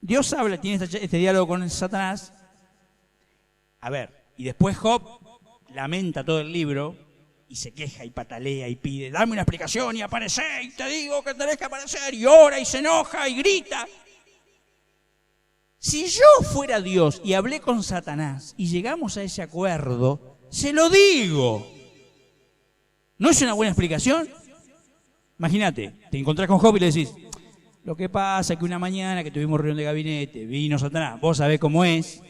Dios habla, tiene este diálogo con Satanás. A ver, y después Job lamenta todo el libro y se queja y patalea y pide, dame una explicación y aparece, y te digo que tenés que aparecer, y ora y se enoja y grita. Si yo fuera Dios y hablé con Satanás y llegamos a ese acuerdo, se lo digo. ¿No es una buena explicación? Imagínate, te encontrás con Job y le decís, lo que pasa es que una mañana que tuvimos reunión de gabinete, vino Satanás, vos sabés cómo es,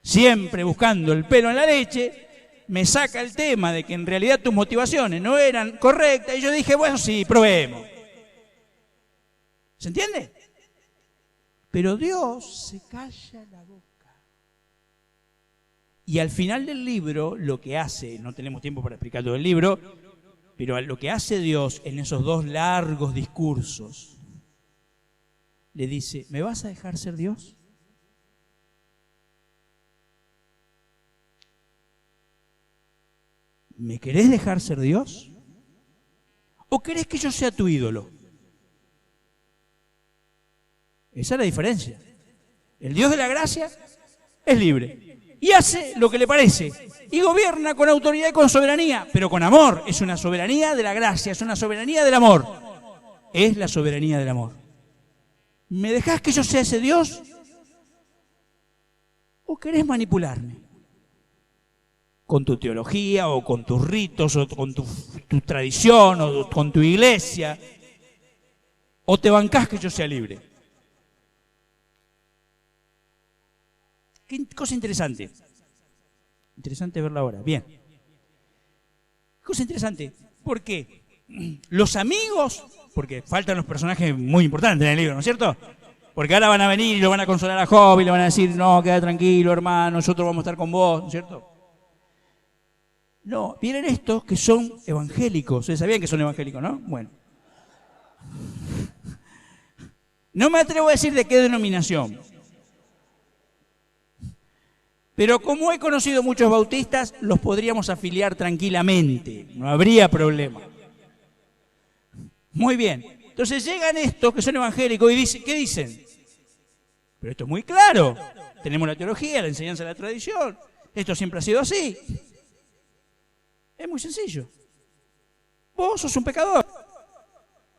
siempre buscando el pelo en la leche, me saca el tema de que en realidad tus motivaciones no eran correctas, y yo dije, bueno, sí, probemos. ¿Se entiende? Pero Dios se calla la boca. Y al final del libro, lo que hace, no tenemos tiempo para explicar todo el libro, pero lo que hace Dios en esos dos largos discursos, le dice, ¿me vas a dejar ser Dios? ¿Me querés dejar ser Dios? ¿O querés que yo sea tu ídolo? Esa es la diferencia. El Dios de la gracia es libre y hace lo que le parece y gobierna con autoridad y con soberanía, pero con amor. Es una soberanía de la gracia, es una soberanía del amor. Es la soberanía del amor. ¿Me dejás que yo sea ese Dios? ¿O querés manipularme? Con tu teología, o con tus ritos, o con tu tradición, o con tu iglesia. ¿O te bancás que yo sea libre? Qué cosa interesante. Interesante verla ahora. Bien. Cosa interesante. ¿Por qué? Los amigos, porque faltan los personajes muy importantes en el libro, ¿no es cierto? Porque ahora van a venir y lo van a consolar a Job y le van a decir, no, queda tranquilo, hermano, nosotros vamos a estar con vos, ¿no es cierto? No, vienen estos que son evangélicos. Ustedes sabían que son evangélicos, ¿no? Bueno. No me atrevo a decir de qué denominación. Pero como he conocido muchos bautistas, los podríamos afiliar tranquilamente. No habría problema. Muy bien. Entonces llegan estos que son evangélicos y dicen, ¿qué dicen? Pero esto es muy claro. Tenemos la teología, la enseñanza de la tradición. Esto siempre ha sido así. Es muy sencillo. Vos sos un pecador.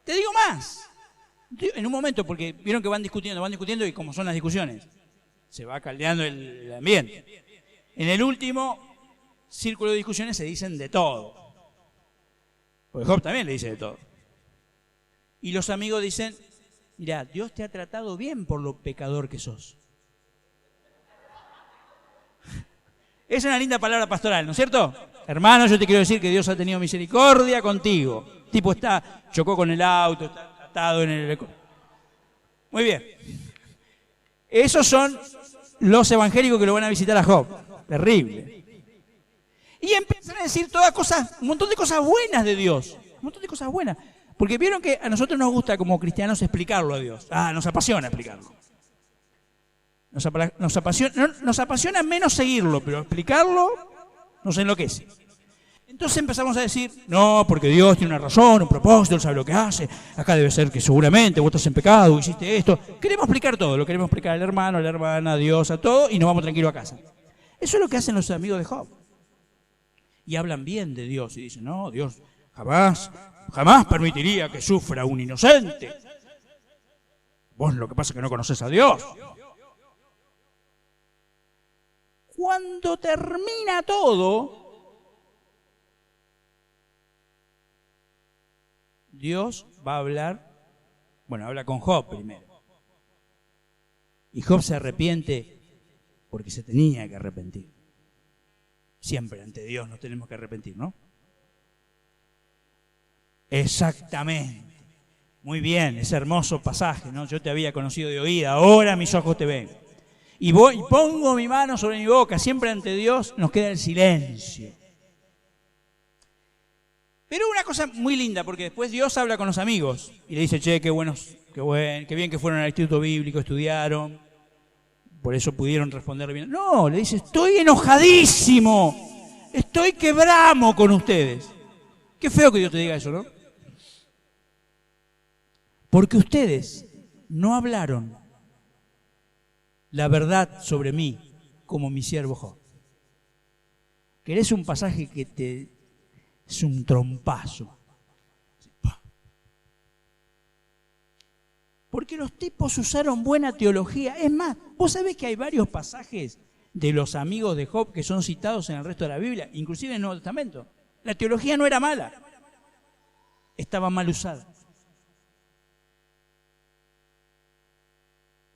Te digo más. En un momento, porque vieron que van discutiendo y como son las discusiones, se va caldeando el ambiente. En el último círculo de discusiones se dicen de todo. Porque Job también le dice de todo. Y los amigos dicen, mirá, Dios te ha tratado bien por lo pecador que sos. Es una linda palabra pastoral, ¿no es cierto? Hermano, yo te quiero decir que Dios ha tenido misericordia contigo. El tipo chocó con el auto, está atado en el... Muy bien. Esos son los evangélicos que lo van a visitar a Job. Terrible. Y empiezan a decir un montón de cosas buenas de Dios. Un montón de cosas buenas. Porque vieron que a nosotros nos gusta como cristianos explicarlo a Dios. Nos apasiona explicarlo. Nos apasiona menos seguirlo, pero explicarlo nos enloquece. Entonces empezamos a decir, no, porque Dios tiene una razón, un propósito, Él sabe lo que hace. Acá debe ser que seguramente vos estás en pecado, hiciste esto. Queremos explicar todo, lo queremos explicar al hermano, a la hermana, a Dios, a todo, y nos vamos tranquilos a casa. Eso es lo que hacen los amigos de Job. Y hablan bien de Dios y dicen, no, Dios jamás permitiría que sufra un inocente. Vos lo que pasa es que no conoces a Dios. Cuando termina todo, Dios va a hablar, habla con Job primero. Y Job se arrepiente porque se tenía que arrepentir. Siempre ante Dios nos tenemos que arrepentir, ¿no? Exactamente. Muy bien, ese hermoso pasaje, ¿no? Yo te había conocido de oída, ahora mis ojos te ven. Y pongo mi mano sobre mi boca, siempre ante Dios nos queda el silencio. Pero una cosa muy linda, porque después Dios habla con los amigos y le dice, che, qué bien que fueron al instituto bíblico, estudiaron, por eso pudieron responder bien. No, le dice, estoy enojadísimo, estoy que bramo con ustedes. Qué feo que Dios te diga eso, ¿no? Porque ustedes no hablaron la verdad sobre mí como mi siervo Job. ¿Querés un pasaje que te es un trompazo? Porque los tipos usaron buena teología. Es más, vos sabés que hay varios pasajes de los amigos de Job que son citados en el resto de la Biblia, inclusive en el Nuevo Testamento. La teología no era mala, estaba mal usada.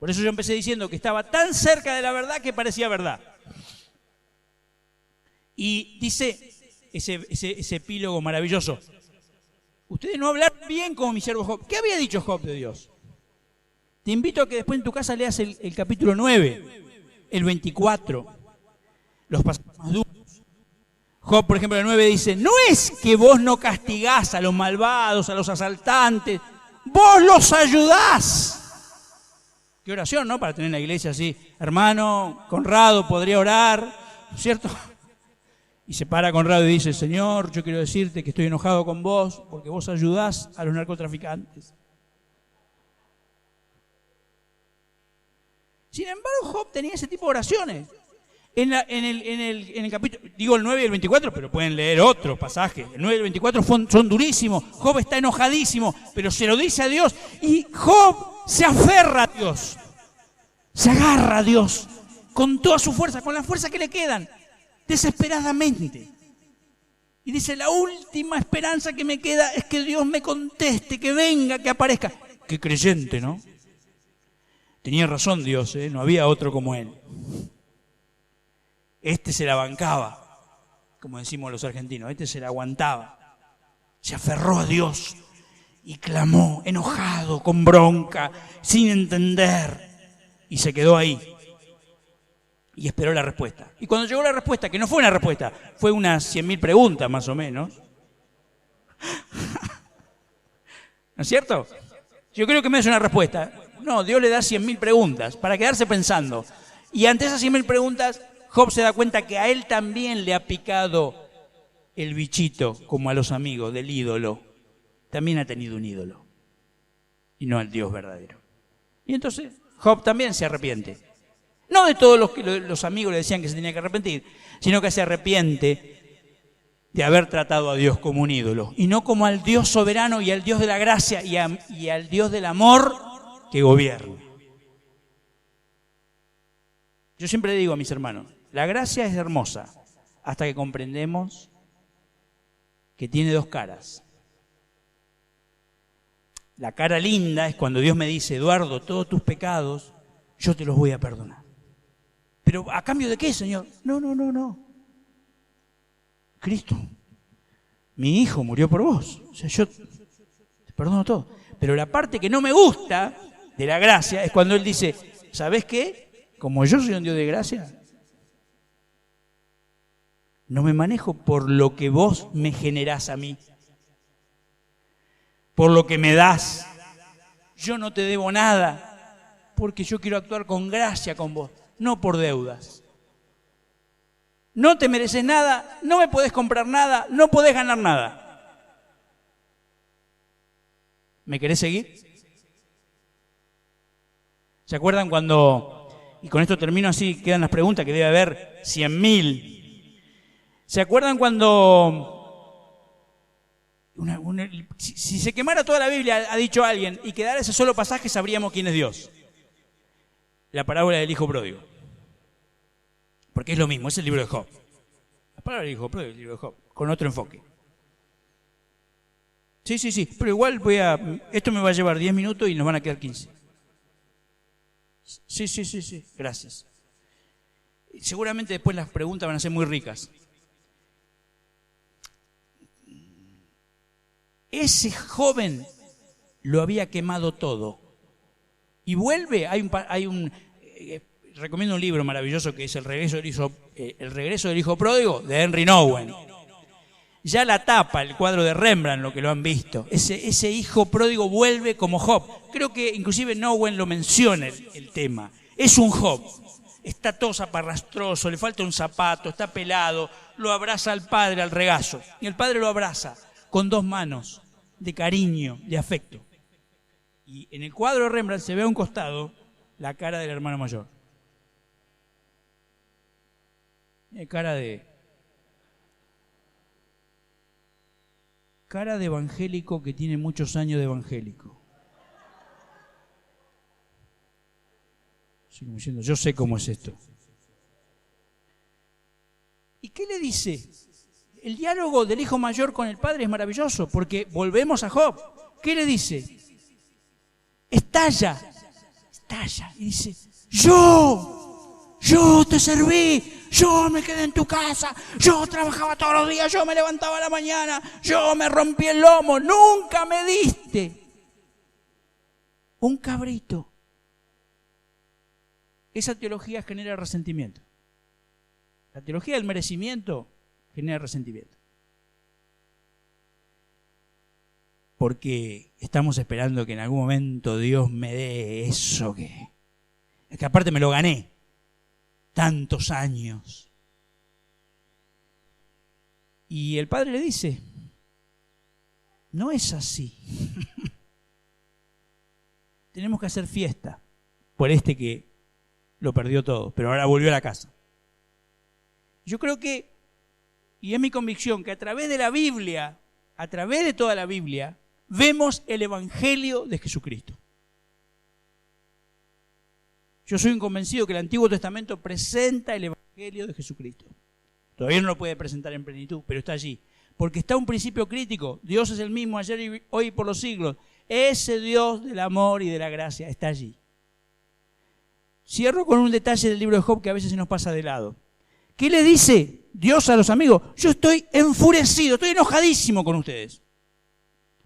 Por eso yo empecé diciendo que estaba tan cerca de la verdad que parecía verdad. Y dice ese epílogo maravilloso: ustedes no hablaron bien como mi siervo Job. ¿Qué había dicho Job de Dios? Te invito a que después en tu casa leas el capítulo 9, el 24, los pasajes más duros. Job, por ejemplo, el 9 dice: no es que vos no castigás a los malvados, a los asaltantes, vos los ayudás. Qué oración, ¿no? Para tener en la iglesia así: hermano Conrado podría orar, ¿cierto? Y se para Conrado y dice: Señor, yo quiero decirte que estoy enojado con vos porque vos ayudás a los narcotraficantes. Sin embargo, Job tenía ese tipo de oraciones. En el capítulo, digo el 9 y el 24, pero pueden leer otros pasajes. El 9 y el 24 son durísimos. Job está enojadísimo, pero se lo dice a Dios. Y Job se aferra a Dios. Se agarra a Dios con toda su fuerza, con la fuerza que le quedan, desesperadamente. Y dice: la última esperanza que me queda es que Dios me conteste, que venga, que aparezca. Qué creyente, ¿no? Tenía razón Dios, no había otro como él. Este se la bancaba, como decimos los argentinos, este se la aguantaba. Se aferró a Dios y clamó, enojado, con bronca, sin entender, y se quedó ahí. Y esperó la respuesta. Y cuando llegó la respuesta, que no fue una respuesta, fue unas 100.000 preguntas más o menos. ¿No es cierto? Yo creo que me hace una respuesta. No, Dios le da 100.000 preguntas para quedarse pensando. Y ante esas 100.000 preguntas, Job se da cuenta que a él también le ha picado el bichito, como a los amigos del ídolo. También ha tenido un ídolo, y no al Dios verdadero. Y entonces Job también se arrepiente. No de todos los que los amigos le decían que se tenía que arrepentir, sino que se arrepiente de haber tratado a Dios como un ídolo, y no como al Dios soberano y al Dios de la gracia y al Dios del amor que gobierna. Yo siempre digo a mis hermanos, la gracia es hermosa hasta que comprendemos que tiene dos caras. La cara linda es cuando Dios me dice: Eduardo, todos tus pecados yo te los voy a perdonar. ¿Pero a cambio de qué, Señor? No. Cristo, mi hijo murió por vos. O sea, yo te perdono todo. Pero la parte que no me gusta de la gracia es cuando Él dice: ¿sabés qué? Como yo soy un Dios de gracia, no me manejo por lo que vos me generás a mí, por lo que me das. Yo no te debo nada, porque yo quiero actuar con gracia con vos, no por deudas. No te mereces nada, no me podés comprar nada, no podés ganar nada. ¿Me querés seguir? ¿Se acuerdan cuando, y con esto termino así, quedan las preguntas, que debe haber 100.000. ¿Se acuerdan cuando, si se quemara toda la Biblia, ha dicho alguien, y quedara ese solo pasaje, sabríamos quién es Dios? La parábola del hijo pródigo. Porque es lo mismo, es el libro de Job. La parábola del hijo pródigo es el libro de Job, con otro enfoque. Sí, pero igual esto me va a llevar 10 minutos y nos van a quedar 15. Sí, gracias. Seguramente después las preguntas van a ser muy ricas. Ese joven lo había quemado todo. Y vuelve, recomiendo un libro maravilloso que es El regreso del hijo pródigo, de Henry Nouwen. Ya la tapa, el cuadro de Rembrandt, lo que lo han visto. Ese hijo pródigo vuelve como Job. Creo que inclusive Nouwen lo menciona el tema. Es un Job. Está todo zaparrastroso, le falta un zapato, está pelado, lo abraza al padre al regazo. Y el padre lo abraza. con dos manos, de cariño, de afecto. Y en el cuadro de Rembrandt se ve a un costado la cara del hermano mayor. Cara de evangélico que tiene muchos años de evangélico. Así como diciendo, yo sé cómo es esto. ¿Y qué le dice? El diálogo del hijo mayor con el padre es maravilloso, porque volvemos a Job. ¿Qué le dice? Estalla, y dice, yo te serví, yo me quedé en tu casa, yo trabajaba todos los días, yo me levantaba a la mañana, yo me rompí el lomo, nunca me diste un cabrito. Esa teología genera resentimiento. La teología del merecimiento genera resentimiento. Porque estamos esperando que en algún momento Dios me dé eso que aparte me lo gané tantos años. Y el padre le dice, no es así. Tenemos que hacer fiesta por este que lo perdió todo, pero ahora volvió a la casa. Yo creo que, y es mi convicción, que a través de la Biblia, a través de toda la Biblia, vemos el Evangelio de Jesucristo. Yo soy un convencido que el Antiguo Testamento presenta el Evangelio de Jesucristo. Todavía no lo puede presentar en plenitud, pero está allí. Porque está un principio crítico. Dios es el mismo ayer y hoy y por los siglos. Ese Dios del amor y de la gracia está allí. Cierro con un detalle del libro de Job que a veces se nos pasa de lado. ¿Qué le dice Dios a los amigos? Yo estoy enfurecido, estoy enojadísimo con ustedes,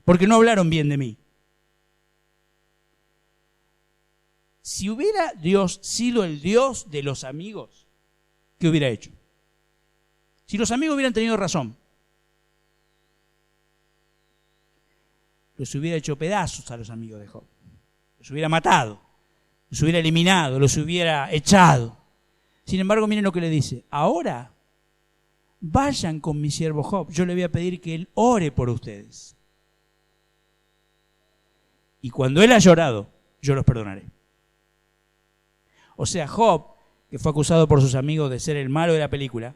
porque no hablaron bien de mí. Si hubiera Dios sido el Dios de los amigos, ¿qué hubiera hecho? Si los amigos hubieran tenido razón, los hubiera hecho pedazos a los amigos de Job. Los hubiera matado, los hubiera eliminado, los hubiera echado. Sin embargo, miren lo que le dice. Ahora, vayan con mi siervo Job. Yo le voy a pedir que él ore por ustedes. Y cuando él ha llorado, yo los perdonaré. O sea, Job, que fue acusado por sus amigos de ser el malo de la película,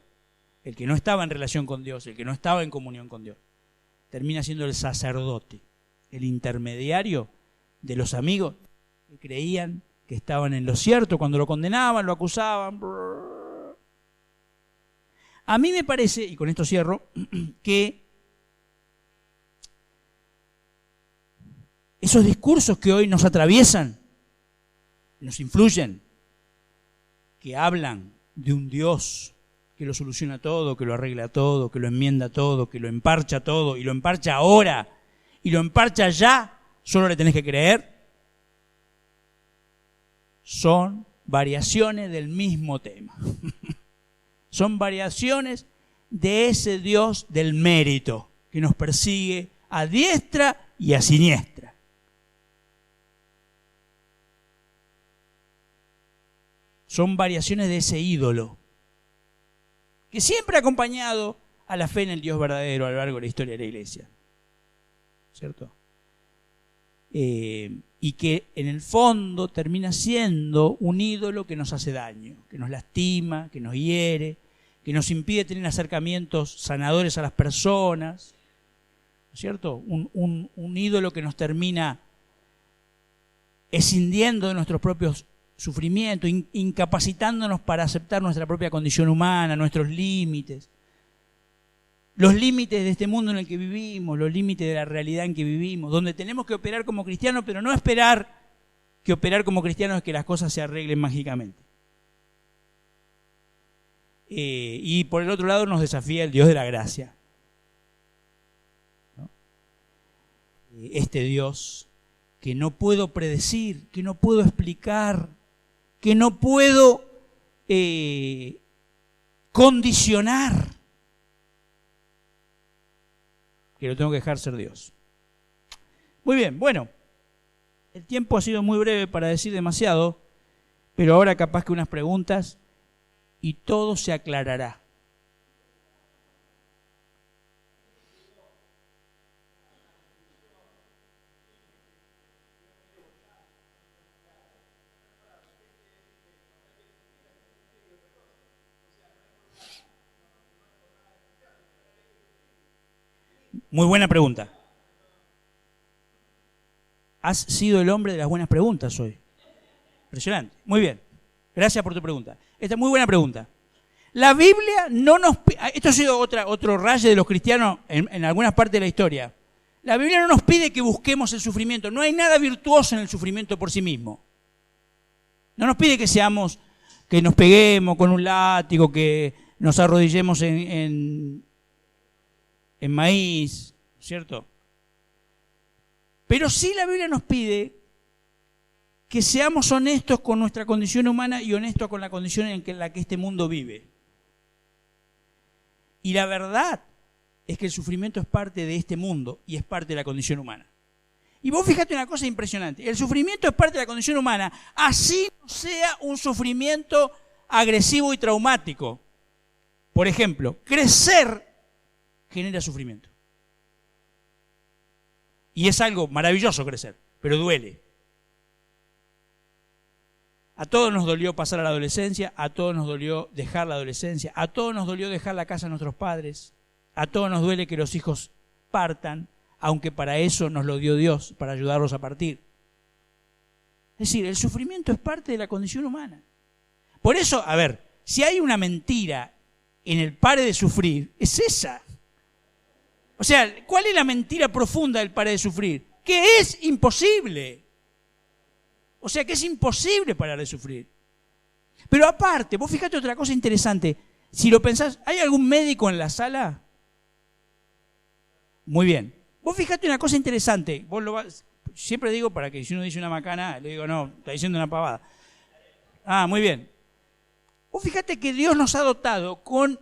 el que no estaba en relación con Dios, el que no estaba en comunión con Dios, termina siendo el sacerdote, el intermediario de los amigos que creían que estaban en lo cierto cuando lo condenaban, lo acusaban. A mí me parece, y con esto cierro, que esos discursos que hoy nos atraviesan, nos influyen, que hablan de un Dios que lo soluciona todo, que lo arregla todo, que lo enmienda todo, que lo emparcha todo, y lo emparcha ahora, y lo emparcha ya, solo le tenés que creer, son variaciones del mismo tema. Son variaciones de ese Dios del mérito que nos persigue a diestra y a siniestra. Son variaciones de ese ídolo que siempre ha acompañado a la fe en el Dios verdadero a lo largo de la historia de la Iglesia. ¿Cierto? Y que en el fondo termina siendo un ídolo que nos hace daño, que nos lastima, que nos hiere, que nos impide tener acercamientos sanadores a las personas, ¿no es cierto? Un ídolo que nos termina escindiendo de nuestros propios sufrimientos, incapacitándonos para aceptar nuestra propia condición humana, nuestros límites. Los límites de este mundo en el que vivimos, los límites de la realidad en que vivimos, donde tenemos que operar como cristianos, pero no esperar que operar como cristianos es que las cosas se arreglen mágicamente. Y por el otro lado nos desafía el Dios de la gracia, ¿no? Este Dios que no puedo predecir, que no puedo explicar, que no puedo condicionar, que lo tengo que dejar ser Dios. Muy bien, bueno, el tiempo ha sido muy breve para decir demasiado, pero ahora capaz que unas preguntas y todo se aclarará. Muy buena pregunta. Has sido el hombre de las buenas preguntas hoy. Impresionante. Muy bien. Gracias por tu pregunta. Esta es muy buena pregunta. La Biblia no nos... Esto ha sido otro raye de los cristianos en algunas partes de la historia. La Biblia no nos pide que busquemos el sufrimiento. No hay nada virtuoso en el sufrimiento por sí mismo. No nos pide que nos peguemos con un látigo, que nos arrodillemos en maíz, ¿cierto? Pero sí la Biblia nos pide que seamos honestos con nuestra condición humana y honestos con la condición en la que este mundo vive. Y la verdad es que el sufrimiento es parte de este mundo y es parte de la condición humana. Y vos fíjate una cosa impresionante, el sufrimiento es parte de la condición humana, así no sea un sufrimiento agresivo y traumático. Por ejemplo, crecer genera sufrimiento. Y es algo maravilloso crecer, pero duele. A todos nos dolió pasar a la adolescencia, a todos nos dolió dejar la adolescencia, a todos nos dolió dejar la casa de nuestros padres, a todos nos duele que los hijos partan, aunque para eso nos lo dio Dios, para ayudarlos a partir. Es decir, el sufrimiento es parte de la condición humana. Por eso, a ver, si hay una mentira en el pare de sufrir, es esa. O sea, ¿cuál es la mentira profunda del pare de sufrir? Que es imposible. O sea, que es imposible parar de sufrir. Pero aparte, vos fíjate otra cosa interesante. Si lo pensás, ¿hay algún médico en la sala? Muy bien. Vos fíjate una cosa interesante. Siempre digo, para que si uno dice una macana, le digo, no, está diciendo una pavada. Ah, muy bien. Vos fíjate que Dios nos ha dotado con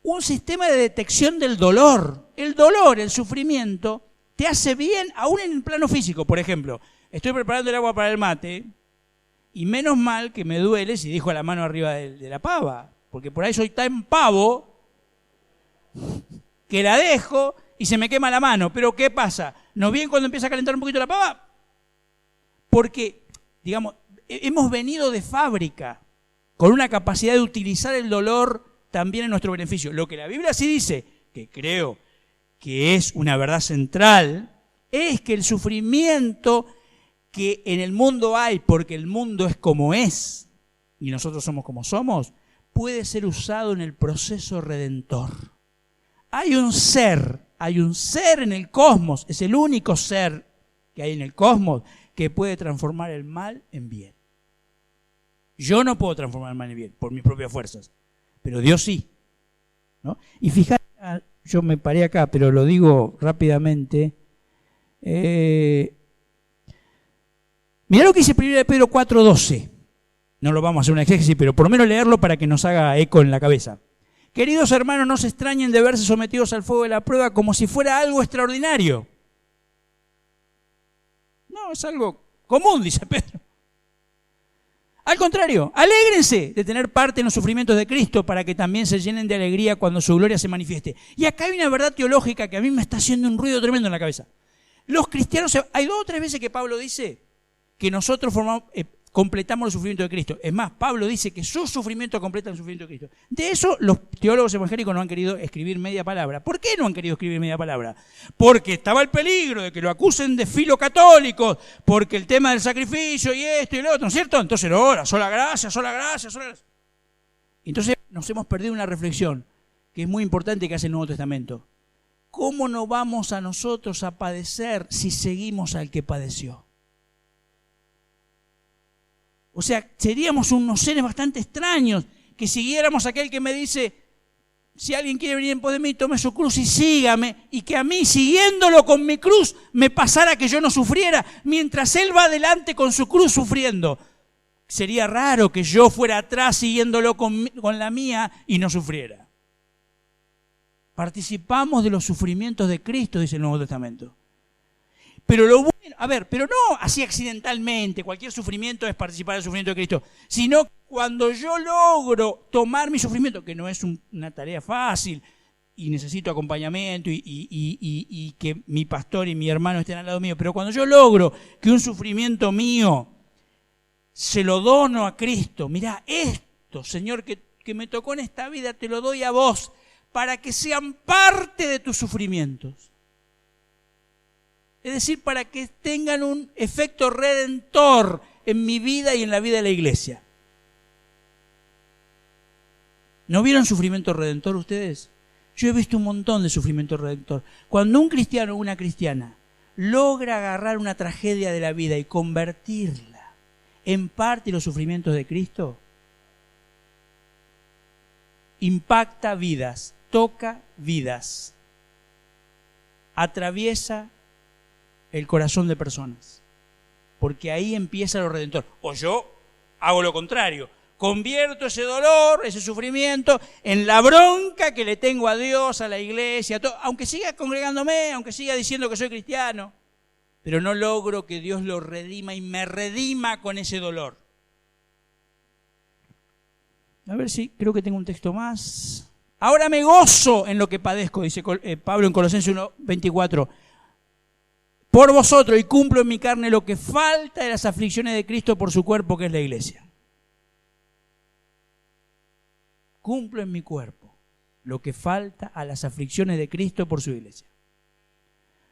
un sistema de detección del dolor. El dolor, el sufrimiento, te hace bien aún en el plano físico. Por ejemplo, estoy preparando el agua para el mate y menos mal que me duele si dejo la mano arriba de la pava, porque por ahí soy tan pavo que la dejo y se me quema la mano. Pero ¿qué pasa? ¿No bien cuando empieza a calentar un poquito la pava? Porque, digamos, hemos venido de fábrica con una capacidad de utilizar el dolor también en nuestro beneficio. Lo que la Biblia sí dice, que creo que es una verdad central, es que el sufrimiento que en el mundo hay, porque el mundo es como es y nosotros somos como somos, puede ser usado en el proceso redentor. Hay un ser en el cosmos, es el único ser que hay en el cosmos que puede transformar el mal en bien. Yo no puedo transformar el mal en bien por mis propias fuerzas, pero Dios sí, ¿no? Y fíjate, yo me paré acá, pero lo digo rápidamente. Mirá lo que dice 1 Pedro 4:12. No lo vamos a hacer un exégesis, pero por lo menos leerlo para que nos haga eco en la cabeza. Queridos hermanos, no se extrañen de verse sometidos al fuego de la prueba como si fuera algo extraordinario. No, es algo común, dice Pedro. Al contrario, alégrense de tener parte en los sufrimientos de Cristo para que también se llenen de alegría cuando su gloria se manifieste. Y acá hay una verdad teológica que a mí me está haciendo un ruido tremendo en la cabeza. Los cristianos, hay 2 o 3 veces que Pablo dice que nosotros completamos el sufrimiento de Cristo. Es más, Pablo dice que su sufrimiento completa el sufrimiento de Cristo. De eso los teólogos evangélicos no han querido escribir media palabra. ¿Por qué no han querido escribir media palabra? Porque estaba el peligro de que lo acusen de filocatólicos, porque el tema del sacrificio y esto y lo otro, ¿no es cierto? Entonces, no, sola gracia, sola gracia, sola gracia. Entonces nos hemos perdido una reflexión que es muy importante que hace el Nuevo Testamento. ¿Cómo no vamos a nosotros a padecer si seguimos al que padeció? O sea, seríamos unos seres bastante extraños que siguiéramos a aquel que me dice, si alguien quiere venir en pos de mí, tome su cruz y sígame, y que a mí, siguiéndolo con mi cruz, me pasara que yo no sufriera, mientras él va adelante con su cruz sufriendo. Sería raro que yo fuera atrás siguiéndolo con la mía y no sufriera. Participamos de los sufrimientos de Cristo, dice el Nuevo Testamento. Pero lo bueno, pero no así accidentalmente, cualquier sufrimiento es participar del sufrimiento de Cristo, sino cuando yo logro tomar mi sufrimiento, que no es una tarea fácil, y necesito acompañamiento, y que mi pastor y mi hermano estén al lado mío, pero cuando yo logro que un sufrimiento mío se lo dono a Cristo, mirá, esto, Señor, que me tocó en esta vida, te lo doy a vos, para que sean parte de tus sufrimientos. Es decir, para que tengan un efecto redentor en mi vida y en la vida de la iglesia. ¿No vieron sufrimiento redentor ustedes? Yo he visto un montón de sufrimiento redentor. Cuando un cristiano o una cristiana logra agarrar una tragedia de la vida y convertirla en parte de los sufrimientos de Cristo, impacta vidas, toca vidas, atraviesa el corazón de personas, porque ahí empieza lo redentor. O yo hago lo contrario, convierto ese dolor, ese sufrimiento, en la bronca que le tengo a Dios, a la iglesia, aunque siga congregándome, aunque siga diciendo que soy cristiano, pero no logro que Dios lo redima y me redima con ese dolor. A ver si creo que tengo un texto más. Ahora me gozo en lo que padezco, dice Pablo en Colosenses 1:24. Por vosotros, y cumplo en mi carne lo que falta de las aflicciones de Cristo por su cuerpo, que es la iglesia. Cumplo en mi cuerpo lo que falta a las aflicciones de Cristo por su iglesia.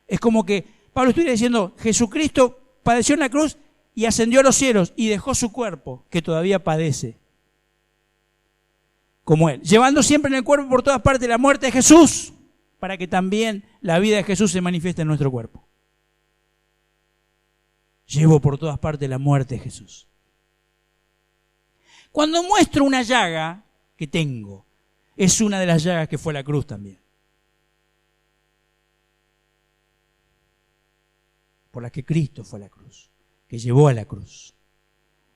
Es como que Pablo estuviera diciendo, Jesucristo padeció en la cruz y ascendió a los cielos y dejó su cuerpo, que todavía padece, como Él, llevando siempre en el cuerpo por todas partes la muerte de Jesús, para que también la vida de Jesús se manifieste en nuestro cuerpo. Llevo por todas partes la muerte de Jesús. Cuando muestro una llaga que tengo, es una de las llagas que fue la cruz también, por la que Cristo fue a la cruz, que llevó a la cruz.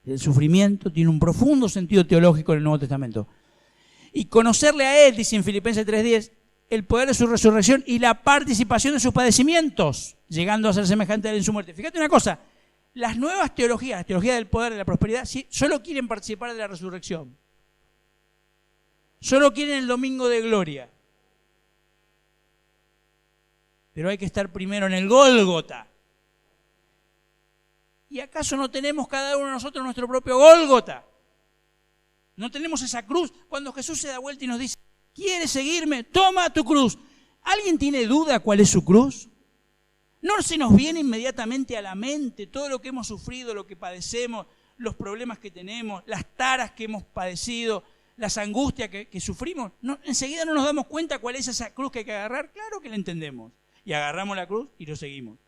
El sufrimiento tiene un profundo sentido teológico en el Nuevo Testamento. Y conocerle a Él, dice en Filipenses 3:10, el poder de su resurrección y la participación de sus padecimientos, llegando a ser semejante a Él en su muerte. Fíjate una cosa, las nuevas teologías, la teología del poder, de la prosperidad, solo quieren participar de la resurrección. Solo quieren el domingo de gloria. Pero hay que estar primero en el Gólgota. ¿Y acaso no tenemos cada uno de nosotros nuestro propio Gólgota? ¿No tenemos esa cruz? Cuando Jesús se da vuelta y nos dice, ¿quieres seguirme? Toma tu cruz. ¿Alguien tiene duda cuál es su cruz? ¿No se nos viene inmediatamente a la mente todo lo que hemos sufrido, lo que padecemos, los problemas que tenemos, las taras que hemos padecido, las angustias que sufrimos? No, enseguida no nos damos cuenta cuál es esa cruz que hay que agarrar. Claro que la entendemos. Y agarramos la cruz y lo seguimos.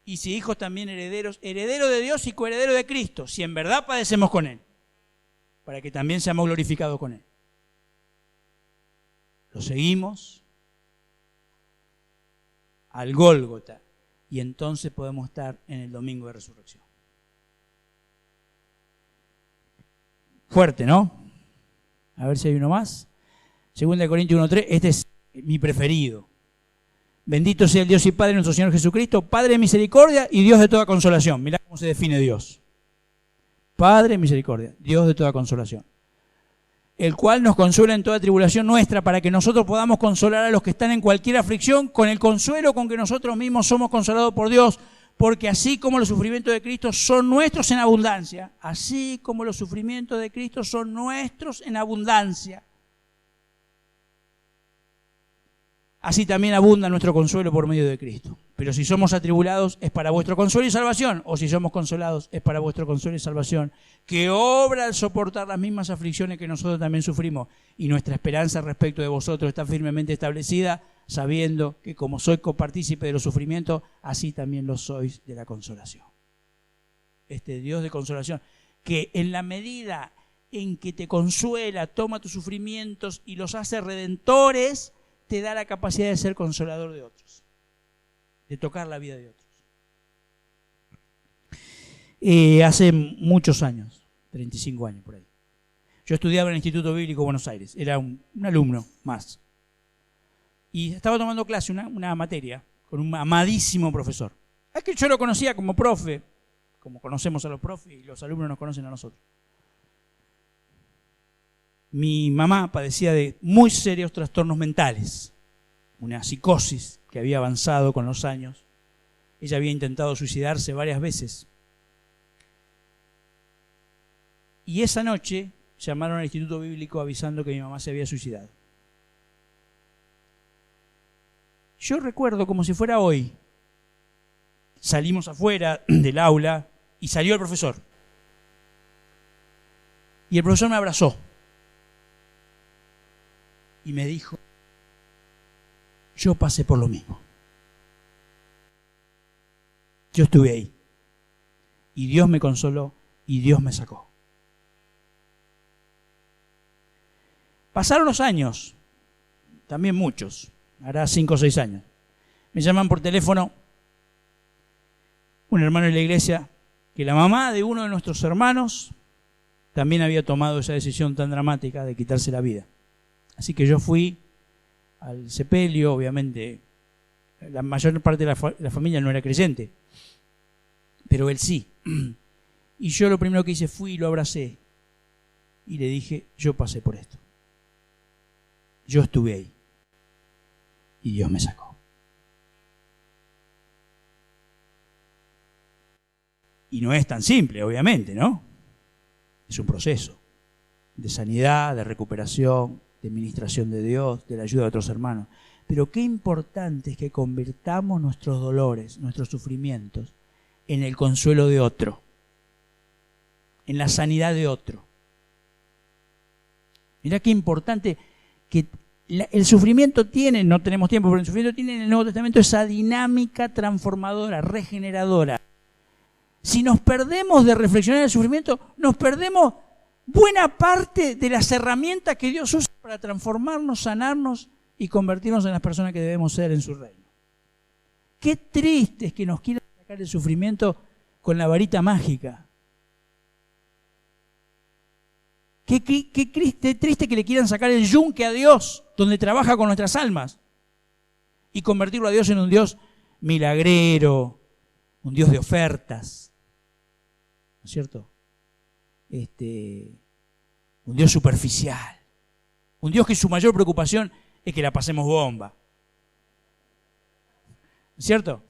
Y si hijos también herederos, heredero de Dios y coheredero de Cristo, si en verdad padecemos con Él, para que también seamos glorificados con Él. Lo seguimos al Gólgota y entonces podemos estar en el domingo de resurrección. Fuerte, ¿no? A ver si hay uno más. 2 Corintios 1:3, este es mi preferido. Bendito sea el Dios y Padre de nuestro Señor Jesucristo, Padre de misericordia y Dios de toda consolación. Mirá cómo se define Dios. Padre de misericordia, Dios de toda consolación. El cual nos consuela en toda tribulación nuestra, para que nosotros podamos consolar a los que están en cualquier aflicción, con el consuelo con que nosotros mismos somos consolados por Dios, porque así como los sufrimientos de Cristo son nuestros en abundancia, así como los sufrimientos de Cristo son nuestros en abundancia, así también abunda nuestro consuelo por medio de Cristo. Pero si somos atribulados es para vuestro consuelo y salvación, o si somos consolados es para vuestro consuelo y salvación, que obra al soportar las mismas aflicciones que nosotros también sufrimos, y nuestra esperanza respecto de vosotros está firmemente establecida, sabiendo que como sois copartícipe de los sufrimientos, así también lo sois de la consolación. Este Dios de consolación, que en la medida en que te consuela, toma tus sufrimientos y los hace redentores, te da la capacidad de ser consolador de otros, de tocar la vida de otros. Hace muchos años, 35 años por ahí, yo estudiaba en el Instituto Bíblico de Buenos Aires, era un alumno más, y estaba tomando clase, una materia, con un amadísimo profesor. Es que yo lo conocía como profe, como conocemos a los profes y los alumnos nos conocen a nosotros. Mi mamá padecía de muy serios trastornos mentales, una psicosis que había avanzado con los años. Ella había intentado suicidarse varias veces. Y esa noche llamaron al Instituto Bíblico avisando que mi mamá se había suicidado. Yo recuerdo como si fuera hoy salimos afuera del aula y salió el profesor. Y el profesor me abrazó y me dijo, yo pasé por lo mismo. Yo estuve ahí. Y Dios me consoló y Dios me sacó. Pasaron los años, también muchos, hará 5 o 6 años. Me llaman por teléfono un hermano de la iglesia que la mamá de uno de nuestros hermanos también había tomado esa decisión tan dramática de quitarse la vida. Así que yo fui al sepelio, obviamente la mayor parte de la familia no era creyente, pero él sí. Y yo lo primero que hice fui y lo abracé y le dije, yo pasé por esto. Yo estuve ahí y Dios me sacó. Y no es tan simple, obviamente, ¿no? Es un proceso de sanidad, de recuperación, de ministración de Dios, de la ayuda de otros hermanos. Pero qué importante es que convirtamos nuestros dolores, nuestros sufrimientos, en el consuelo de otro, en la sanidad de otro. Mirá qué importante que el sufrimiento tiene, no tenemos tiempo, pero el sufrimiento tiene en el Nuevo Testamento esa dinámica transformadora, regeneradora. Si nos perdemos de reflexionar el sufrimiento, nos perdemos buena parte de las herramientas que Dios usa para transformarnos, sanarnos y convertirnos en las personas que debemos ser en su reino. Qué triste es que nos quieran sacar el sufrimiento con la varita mágica. Qué triste que le quieran sacar el yunque a Dios, donde trabaja con nuestras almas, y convertirlo a Dios en un Dios milagrero, un Dios de ofertas, ¿no es cierto? Un Dios superficial, un Dios que su mayor preocupación es que la pasemos bomba, ¿no es cierto?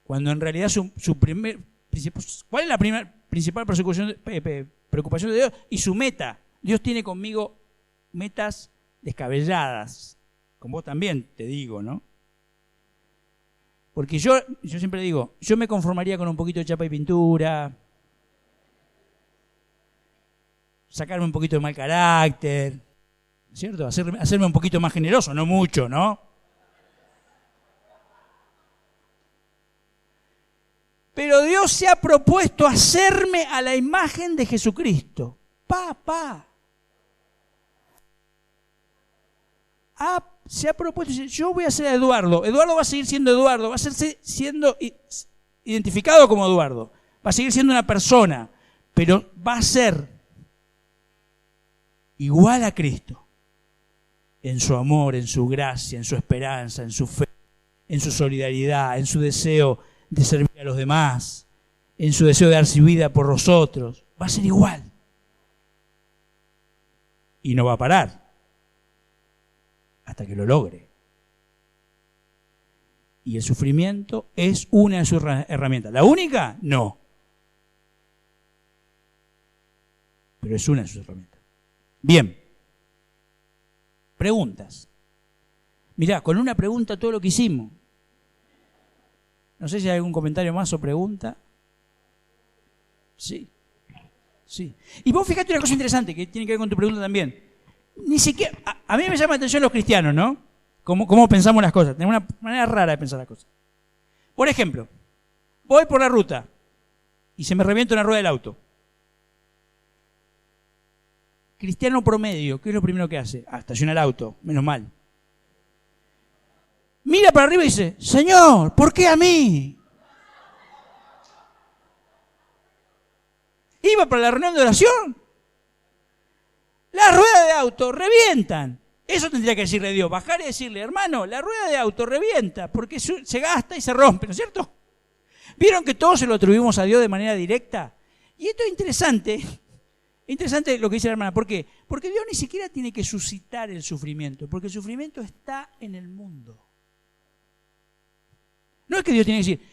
Cuando en realidad ¿cuál es la principal preocupación de Dios? Y su meta. Dios tiene conmigo metas descabelladas. Con vos también te digo, ¿no? Porque yo siempre digo, yo me conformaría con un poquito de chapa y pintura, sacarme un poquito de mal carácter, ¿cierto? Hacerme un poquito más generoso, no mucho, ¿no? Pero Dios se ha propuesto hacerme a la imagen de Jesucristo. Se ha propuesto, yo voy a ser a Eduardo. Eduardo va a seguir siendo Eduardo, va a seguir siendo identificado como Eduardo. Va a seguir siendo una persona, pero va a ser igual a Cristo. En su amor, en su gracia, en su esperanza, en su fe, en su solidaridad, en su deseo de servir a los demás, en su deseo de dar su vida por los otros. Va a ser igual. Y no va a parar hasta que lo logre. Y el sufrimiento es una de sus herramientas. ¿La única? No. Pero es una de sus herramientas. Bien. Preguntas. Mirá, con una pregunta todo lo que hicimos. No sé si hay algún comentario más o pregunta. Sí. Y vos fíjate una cosa interesante que tiene que ver con tu pregunta también. Ni siquiera, a mí me llama la atención los cristianos, ¿no? Cómo pensamos las cosas. Tenemos una manera rara de pensar las cosas. Por ejemplo, voy por la ruta y se me revienta una rueda del auto. Cristiano promedio, ¿qué es lo primero que hace? Estaciona el auto, menos mal. Mira para arriba y dice, Señor, ¿por qué a mí? Iba para la reunión de oración. Las ruedas de auto revientan. Eso tendría que decirle Dios. Bajar y decirle, hermano, la rueda de auto revienta porque se gasta y se rompe, ¿no es cierto? ¿Vieron que todos se lo atribuimos a Dios de manera directa? Y esto es interesante. Interesante lo que dice la hermana. ¿Por qué? Porque Dios ni siquiera tiene que suscitar el sufrimiento, porque el sufrimiento está en el mundo. No es que Dios tiene que decir,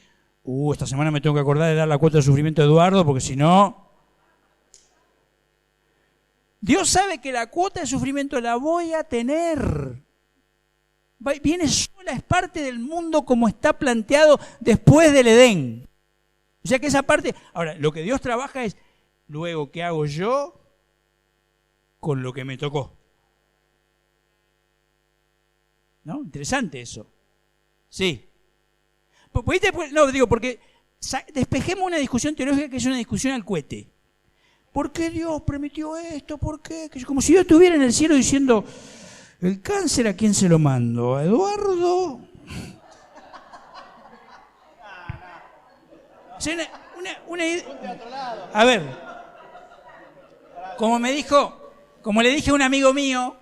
esta semana me tengo que acordar de dar la cuota de sufrimiento a Eduardo, porque si no... Dios sabe que la cuota de sufrimiento la voy a tener. Viene sola, es parte del mundo como está planteado después del Edén. O sea que esa parte... Ahora, lo que Dios trabaja es, luego, ¿qué hago yo con lo que me tocó? ¿No? Interesante eso. Sí. No, digo, porque despejemos una discusión teológica que es una discusión al cohete. ¿Por qué Dios permitió esto? ¿Por qué? Como si yo estuviera en el cielo diciendo, ¿el cáncer a quién se lo mando? ¿A Eduardo? A ver, como le dije a un amigo mío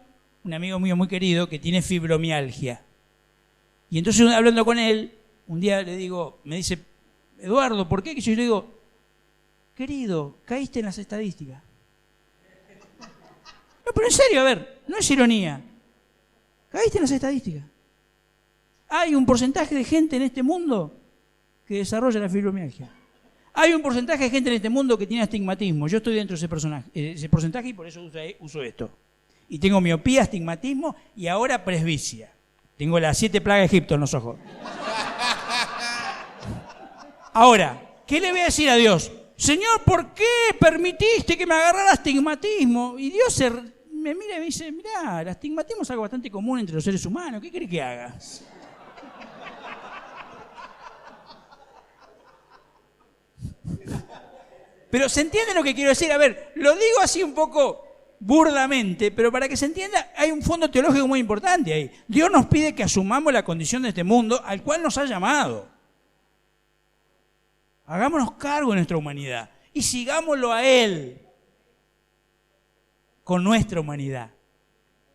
muy querido que tiene fibromialgia. Y entonces hablando con él, un día le digo, me dice, Eduardo, ¿por qué? Que yo le digo, querido, caíste en las estadísticas. No, pero en serio, a ver, no es ironía. Caíste en las estadísticas. Hay un porcentaje de gente en este mundo que desarrolla la fibromialgia. Hay un porcentaje de gente en este mundo que tiene astigmatismo. Yo estoy dentro de ese porcentaje y por eso uso esto. Y tengo miopía, astigmatismo y ahora presbicia. Tengo las 7 plagas de Egipto en los ojos. Ahora, ¿qué le voy a decir a Dios? Señor, ¿por qué permitiste que me agarrara astigmatismo? Y Dios me mira y me dice, mirá, el astigmatismo es algo bastante común entre los seres humanos. ¿Qué querés que haga? Pero ¿se entiende lo que quiero decir? A ver, lo digo así un poco burdamente, pero para que se entienda, hay un fondo teológico muy importante ahí. Dios nos pide que asumamos la condición de este mundo al cual nos ha llamado. Hagámonos cargo de nuestra humanidad y sigámoslo a Él con nuestra humanidad,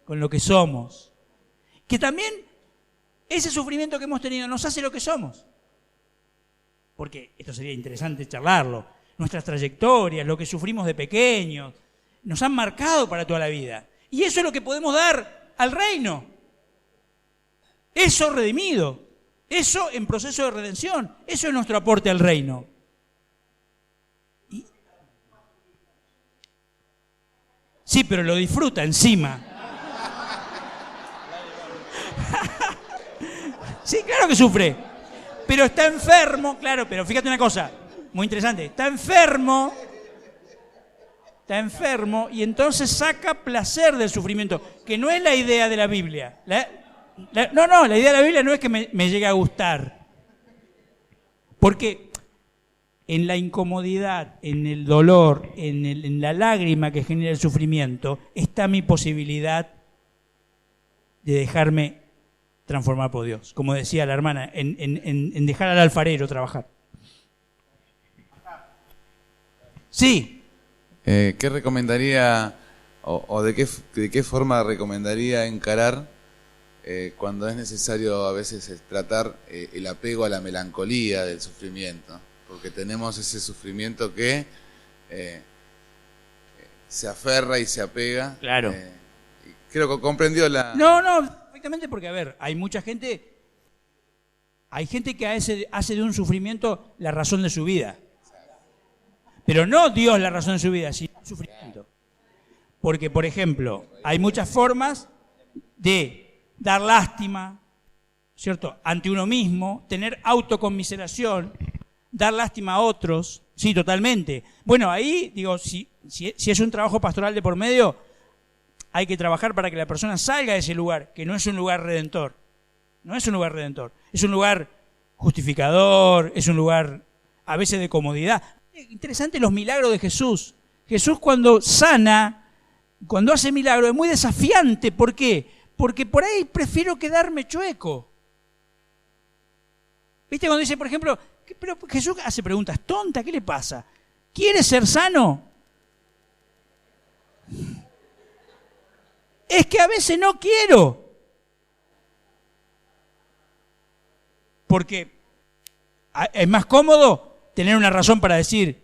con lo que somos. Que también ese sufrimiento que hemos tenido nos hace lo que somos. Porque esto sería interesante charlarlo. Nuestras trayectorias, lo que sufrimos de pequeños, nos han marcado para toda la vida. Y eso es lo que podemos dar al reino. Eso redimido. Eso en proceso de redención. Eso es nuestro aporte al reino. Sí, pero lo disfruta encima. Sí, claro que sufre. Pero está enfermo, claro, pero fíjate una cosa, muy interesante. Está enfermo y entonces saca placer del sufrimiento, que no es la idea de la Biblia. La idea de la Biblia no es que me llegue a gustar. Porque en la incomodidad, en el dolor, en la lágrima que genera el sufrimiento, está mi posibilidad de dejarme transformar por Dios. Como decía la hermana, en dejar al alfarero trabajar. Sí. ¿Qué recomendaría o de qué forma recomendaría encarar cuando es necesario a veces tratar el apego a la melancolía del sufrimiento? Porque tenemos ese sufrimiento que se aferra y se apega. Claro. Creo que comprendió la... No, perfectamente, porque a ver, hay gente que hace de un sufrimiento la razón de su vida. Pero no Dios la razón de su vida, sino el sufrimiento. Porque, por ejemplo, hay muchas formas de dar lástima, ¿cierto?, ante uno mismo, tener autoconmiseración, dar lástima a otros, sí, totalmente. Bueno, ahí, digo, si es un trabajo pastoral de por medio, hay que trabajar para que la persona salga de ese lugar, que no es un lugar redentor. No es un lugar redentor. Es un lugar justificador, es un lugar a veces de comodidad. Interesante los milagros de Jesús. Jesús cuando sana, cuando hace milagros, es muy desafiante. ¿Por qué? Porque por ahí prefiero quedarme chueco. ¿Viste cuando dice, por ejemplo, pero Jesús hace preguntas tontas, ¿qué le pasa? ¿Quiere ser sano? Es que a veces no quiero. Porque es más cómodo tener una razón para decir,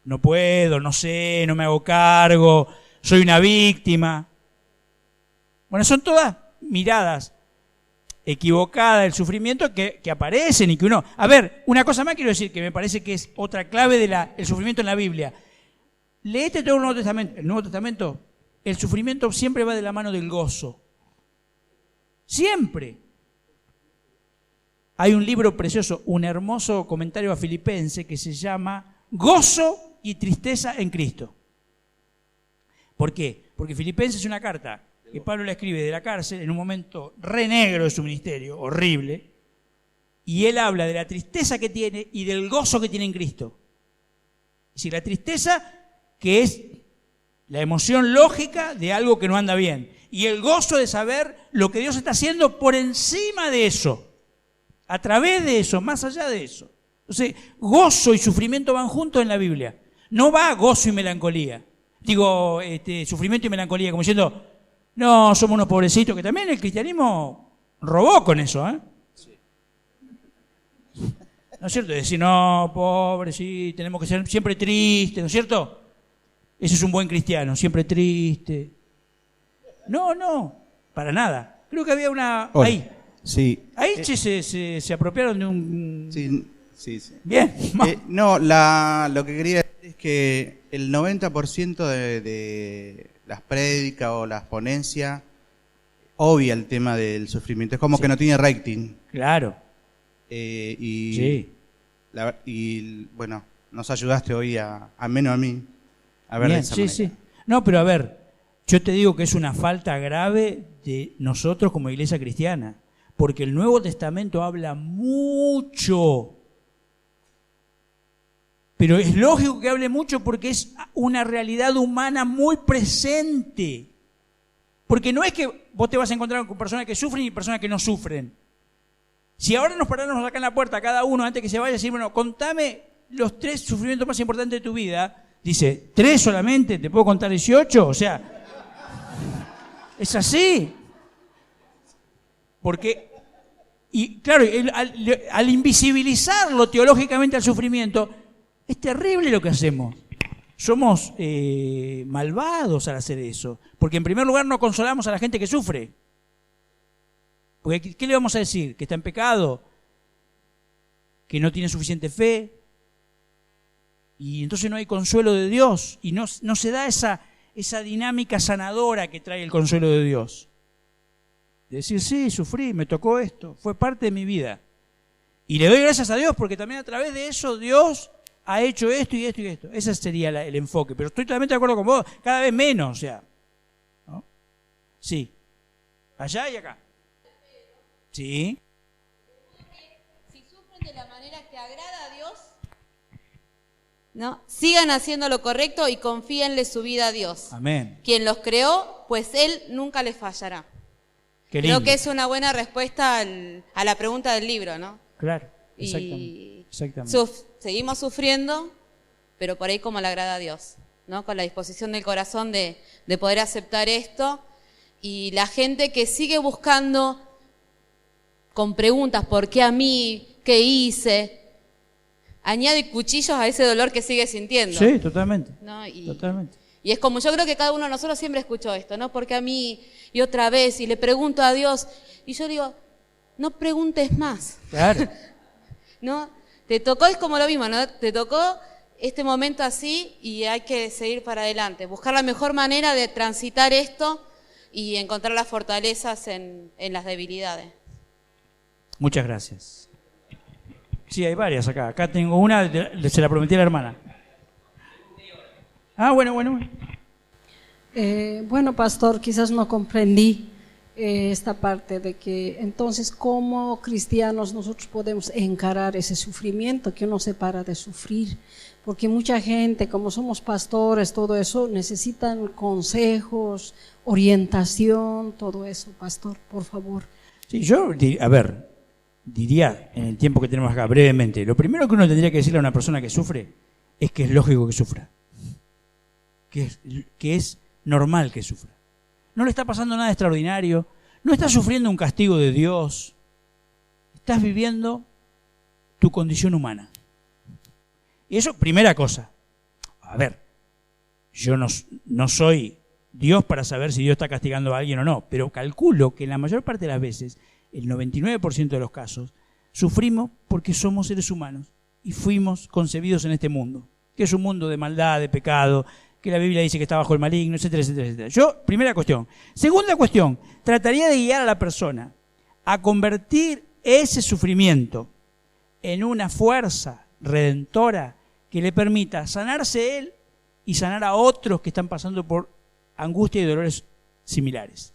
no puedo, no sé, no me hago cargo, soy una víctima. Bueno, son todas miradas equivocadas del sufrimiento que aparecen y que uno... A ver, una cosa más quiero decir, que me parece que es otra clave del sufrimiento en la Biblia. Léete todo el Nuevo Testamento. El Nuevo Testamento, el sufrimiento siempre va de la mano del gozo. Siempre. Hay un libro precioso, un hermoso comentario a Filipenses que se llama Gozo y tristeza en Cristo. ¿Por qué? Porque Filipenses es una carta que Pablo le escribe de la cárcel en un momento re negro de su ministerio, horrible, y él habla de la tristeza que tiene y del gozo que tiene en Cristo. Es decir, la tristeza que es la emoción lógica de algo que no anda bien, y el gozo de saber lo que Dios está haciendo por encima de eso, a través de eso, más allá de eso. Entonces, gozo y sufrimiento van juntos en la Biblia. No va gozo y melancolía. Digo, sufrimiento y melancolía, como diciendo, no, somos unos pobrecitos, que también el cristianismo robó con eso, ¿eh? Sí. ¿No es cierto? Decir, no, pobre, sí, tenemos que ser siempre tristes, ¿no es cierto? Ese es un buen cristiano, siempre triste. No, para nada. Creo que había una... Hola. Ahí. Sí. Ahí se apropiaron de un... Sí. Bien. No, lo que quería decir es que el 90% de las prédicas o las ponencias obvia el tema del sufrimiento. Es como que no tiene rating. Claro. Sí. Y bueno, nos ayudaste hoy a menos a mí a ver Bien, de esa manera. Sí. No, pero a ver, yo te digo que es una falta grave de nosotros como iglesia cristiana, porque el Nuevo Testamento habla mucho. Pero es lógico que hable mucho porque es una realidad humana muy presente. Porque no es que vos te vas a encontrar con personas que sufren y personas que no sufren. Si ahora nos paráramos acá en la puerta, cada uno, antes que se vaya, decir, bueno, contame los 3 sufrimientos más importantes de tu vida. Dice, ¿3 solamente? ¿Te puedo contar 18? O sea, es así. Porque, y claro, al invisibilizarlo teológicamente al sufrimiento, es terrible lo que hacemos. Somos malvados al hacer eso. Porque en primer lugar no consolamos a la gente que sufre. Porque ¿qué le vamos a decir? ¿Que está en pecado? ¿Que no tiene suficiente fe? Y entonces no hay consuelo de Dios. Y no se da esa dinámica sanadora que trae el consuelo de Dios. De decir, sí, sufrí, me tocó esto, fue parte de mi vida. Y le doy gracias a Dios porque también a través de eso Dios ha hecho esto y esto y esto. Ese sería el enfoque. Pero estoy totalmente de acuerdo con vos, cada vez menos, o sea. ¿No? Sí. Allá y acá. Sí. Si sufren de la manera que agrada a Dios, ¿no? Sigan haciendo lo correcto y confíenle su vida a Dios. Amén. Quien los creó, pues Él nunca les fallará. Qué lindo. Creo que es una buena respuesta a la pregunta del libro, ¿no? Claro, exactamente. Seguimos sufriendo, pero por ahí como le agrada a Dios, ¿no? Con la disposición del corazón de poder aceptar esto. Y la gente que sigue buscando con preguntas, ¿por qué a mí? ¿Qué hice? Añade cuchillos a ese dolor que sigue sintiendo. Sí, totalmente. ¿No? Totalmente. Y es como, yo creo que cada uno de nosotros siempre escuchó esto, ¿no? Porque a mí, y otra vez, y le pregunto a Dios, y yo digo, no preguntes más. Claro. ¿No? Te tocó, es como lo mismo, ¿no? Te tocó este momento así y hay que seguir para adelante. Buscar la mejor manera de transitar esto y encontrar las fortalezas en las debilidades. Muchas gracias. Sí, hay varias acá. Acá tengo una, se la prometí a la hermana. Ah, bueno. Bueno, pastor, quizás no comprendí esta parte de que entonces como cristianos nosotros podemos encarar ese sufrimiento, que uno se para de sufrir, porque mucha gente, como somos pastores, todo eso, necesitan consejos, orientación, todo eso, pastor, por favor. Sí, yo, diría en el tiempo que tenemos acá, brevemente, lo primero que uno tendría que decirle a una persona que sufre es que es lógico que sufra, que es normal que sufra. No le está pasando nada extraordinario, no estás sufriendo un castigo de Dios, estás viviendo tu condición humana. Y eso, primera cosa. A ver, yo no soy Dios para saber si Dios está castigando a alguien o no, pero calculo que en la mayor parte de las veces, el 99% de los casos, sufrimos porque somos seres humanos y fuimos concebidos en este mundo, que es un mundo de maldad, de pecado, que la Biblia dice que está bajo el maligno, etcétera, etcétera, etcétera. Yo, primera cuestión. Segunda cuestión, trataría de guiar a la persona a convertir ese sufrimiento en una fuerza redentora que le permita sanarse él y sanar a otros que están pasando por angustia y dolores similares.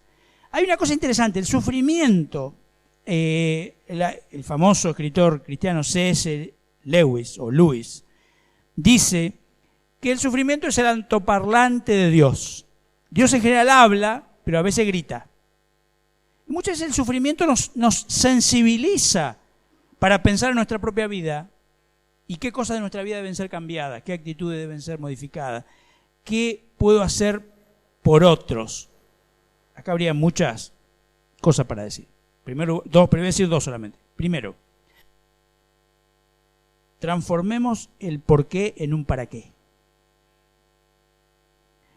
Hay una cosa interesante, el sufrimiento, el famoso escritor cristiano C.S. Lewis dice que el sufrimiento es el altoparlante de Dios. Dios en general habla, pero a veces grita. Y muchas veces el sufrimiento nos sensibiliza para pensar en nuestra propia vida y qué cosas de nuestra vida deben ser cambiadas, qué actitudes deben ser modificadas, qué puedo hacer por otros. Acá habría muchas cosas para decir. Primero voy a decir dos solamente. Primero, transformemos el por qué en un para qué.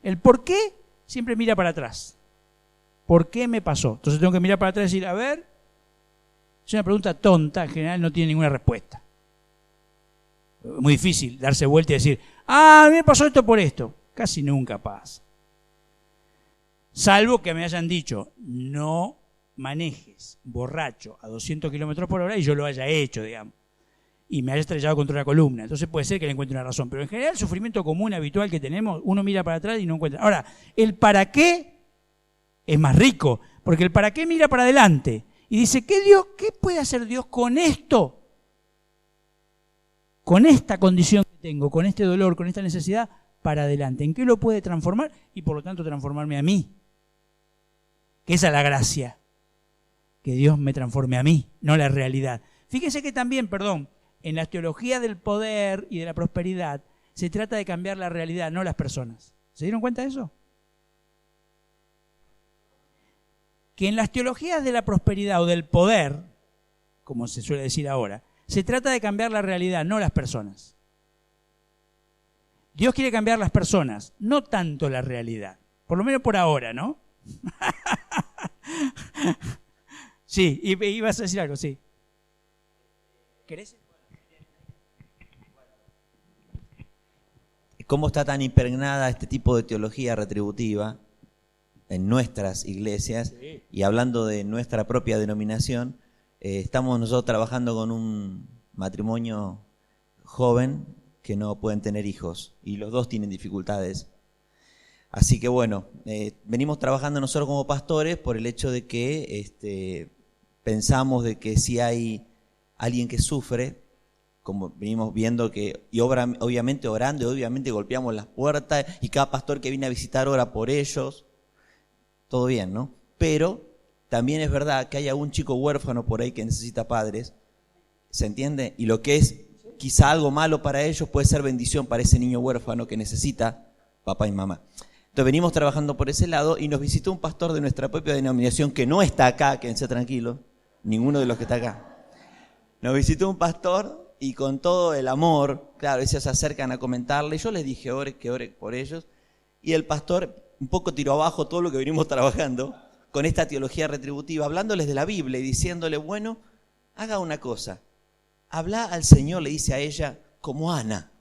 El por qué siempre mira para atrás. ¿Por qué me pasó? Entonces tengo que mirar para atrás y decir, a ver, es una pregunta tonta, en general no tiene ninguna respuesta. Muy difícil darse vuelta y decir, a mí me pasó esto por esto. Casi nunca pasa. Salvo que me hayan dicho, no manejes borracho a 200 kilómetros por hora y yo lo haya hecho, digamos. Y me haya estrellado contra una columna. Entonces puede ser que le encuentre una razón. Pero en general el sufrimiento común, habitual que tenemos, uno mira para atrás y no encuentra. Ahora, el para qué es más rico, porque el para qué mira para adelante y dice, ¿qué puede hacer Dios con esto? Con esta condición que tengo, con este dolor, con esta necesidad, para adelante. ¿En qué lo puede transformar? Y por lo tanto transformarme a mí. Que esa es la gracia. Que Dios me transforme a mí, no la realidad. Fíjense que también, en la teología del poder y de la prosperidad, se trata de cambiar la realidad, no las personas. ¿Se dieron cuenta de eso? Que en las teologías de la prosperidad o del poder, como se suele decir ahora, se trata de cambiar la realidad, no las personas. Dios quiere cambiar las personas, no tanto la realidad. Por lo menos por ahora, ¿no? Sí, ibas a decir algo, sí. ¿Querés? ¿Cómo está tan impregnada este tipo de teología retributiva en nuestras iglesias? Sí. Y hablando de nuestra propia denominación, estamos nosotros trabajando con un matrimonio joven que no pueden tener hijos y los dos tienen dificultades. Así que bueno, venimos trabajando nosotros como pastores por el hecho de que pensamos de que si hay alguien que sufre, como venimos viendo que, y obviamente orando, y obviamente golpeamos las puertas, y cada pastor que viene a visitar ora por ellos, todo bien, ¿no? Pero también es verdad que hay algún chico huérfano por ahí que necesita padres, ¿se entiende? Y lo que es quizá algo malo para ellos puede ser bendición para ese niño huérfano que necesita papá y mamá. Entonces venimos trabajando por ese lado y nos visitó un pastor de nuestra propia denominación que no está acá, quédense tranquilos, ninguno de los que está acá. Nos visitó un pastor y con todo el amor, claro, ellos se acercan a comentarle, yo les dije que ore por ellos, y el pastor un poco tiró abajo todo lo que venimos trabajando con esta teología retributiva, hablándoles de la Biblia y diciéndole, bueno, haga una cosa, habla al Señor, le dice a ella, como Ana.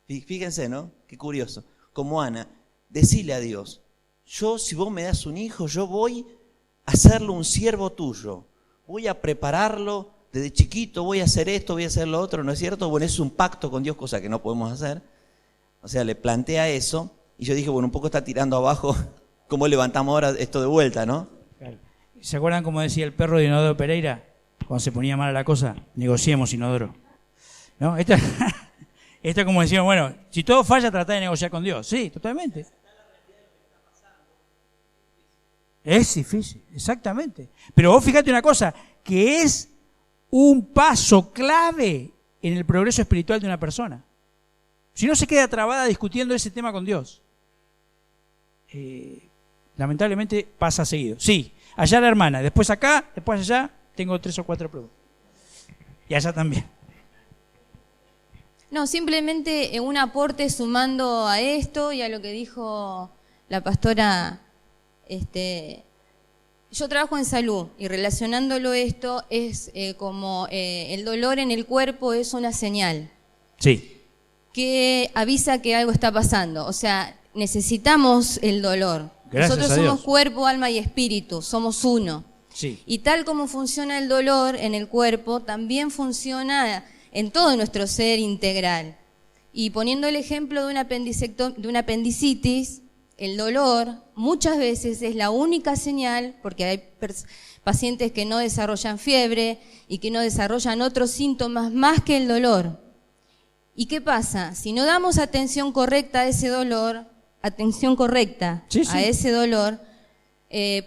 Fíjense, ¿no? Qué curioso, como Ana. Decile a Dios, yo si vos me das un hijo, yo voy a hacerlo un siervo tuyo, voy a prepararlo desde chiquito, voy a hacer esto, voy a hacer lo otro, ¿no es cierto? Bueno, es un pacto con Dios, cosa que no podemos hacer. O sea, le plantea eso y yo dije, bueno, un poco está tirando abajo, ¿cómo levantamos ahora esto de vuelta, no? Claro. ¿Se acuerdan cómo decía el perro de Inodoro Pereira? Cuando se ponía mala la cosa, negociemos, Inodoro. ¿No? Esto es como decíamos, bueno, si todo falla, tratá de negociar con Dios. Sí, totalmente. Es difícil, exactamente. Pero vos fíjate una cosa, que es un paso clave en el progreso espiritual de una persona. Si no se queda trabada discutiendo ese tema con Dios. Lamentablemente pasa seguido. Sí, allá la hermana, después acá, después allá, tengo 3 o 4 preguntas. Y allá también. No, simplemente un aporte sumando a esto y a lo que dijo la pastora. Yo trabajo en salud y relacionándolo esto es como el dolor en el cuerpo es una señal. Sí. Que avisa que algo está pasando. O sea, necesitamos el dolor. Gracias Nosotros a Dios. somos cuerpo, alma y espíritu, somos uno. Sí. Y tal como funciona el dolor en el cuerpo, también funciona en todo nuestro ser integral. Y poniendo el ejemplo de una apendicitis, el dolor muchas veces es la única señal, porque hay pacientes que no desarrollan fiebre y que no desarrollan otros síntomas más que el dolor. ¿Y qué pasa? Si no damos atención correcta a ese dolor,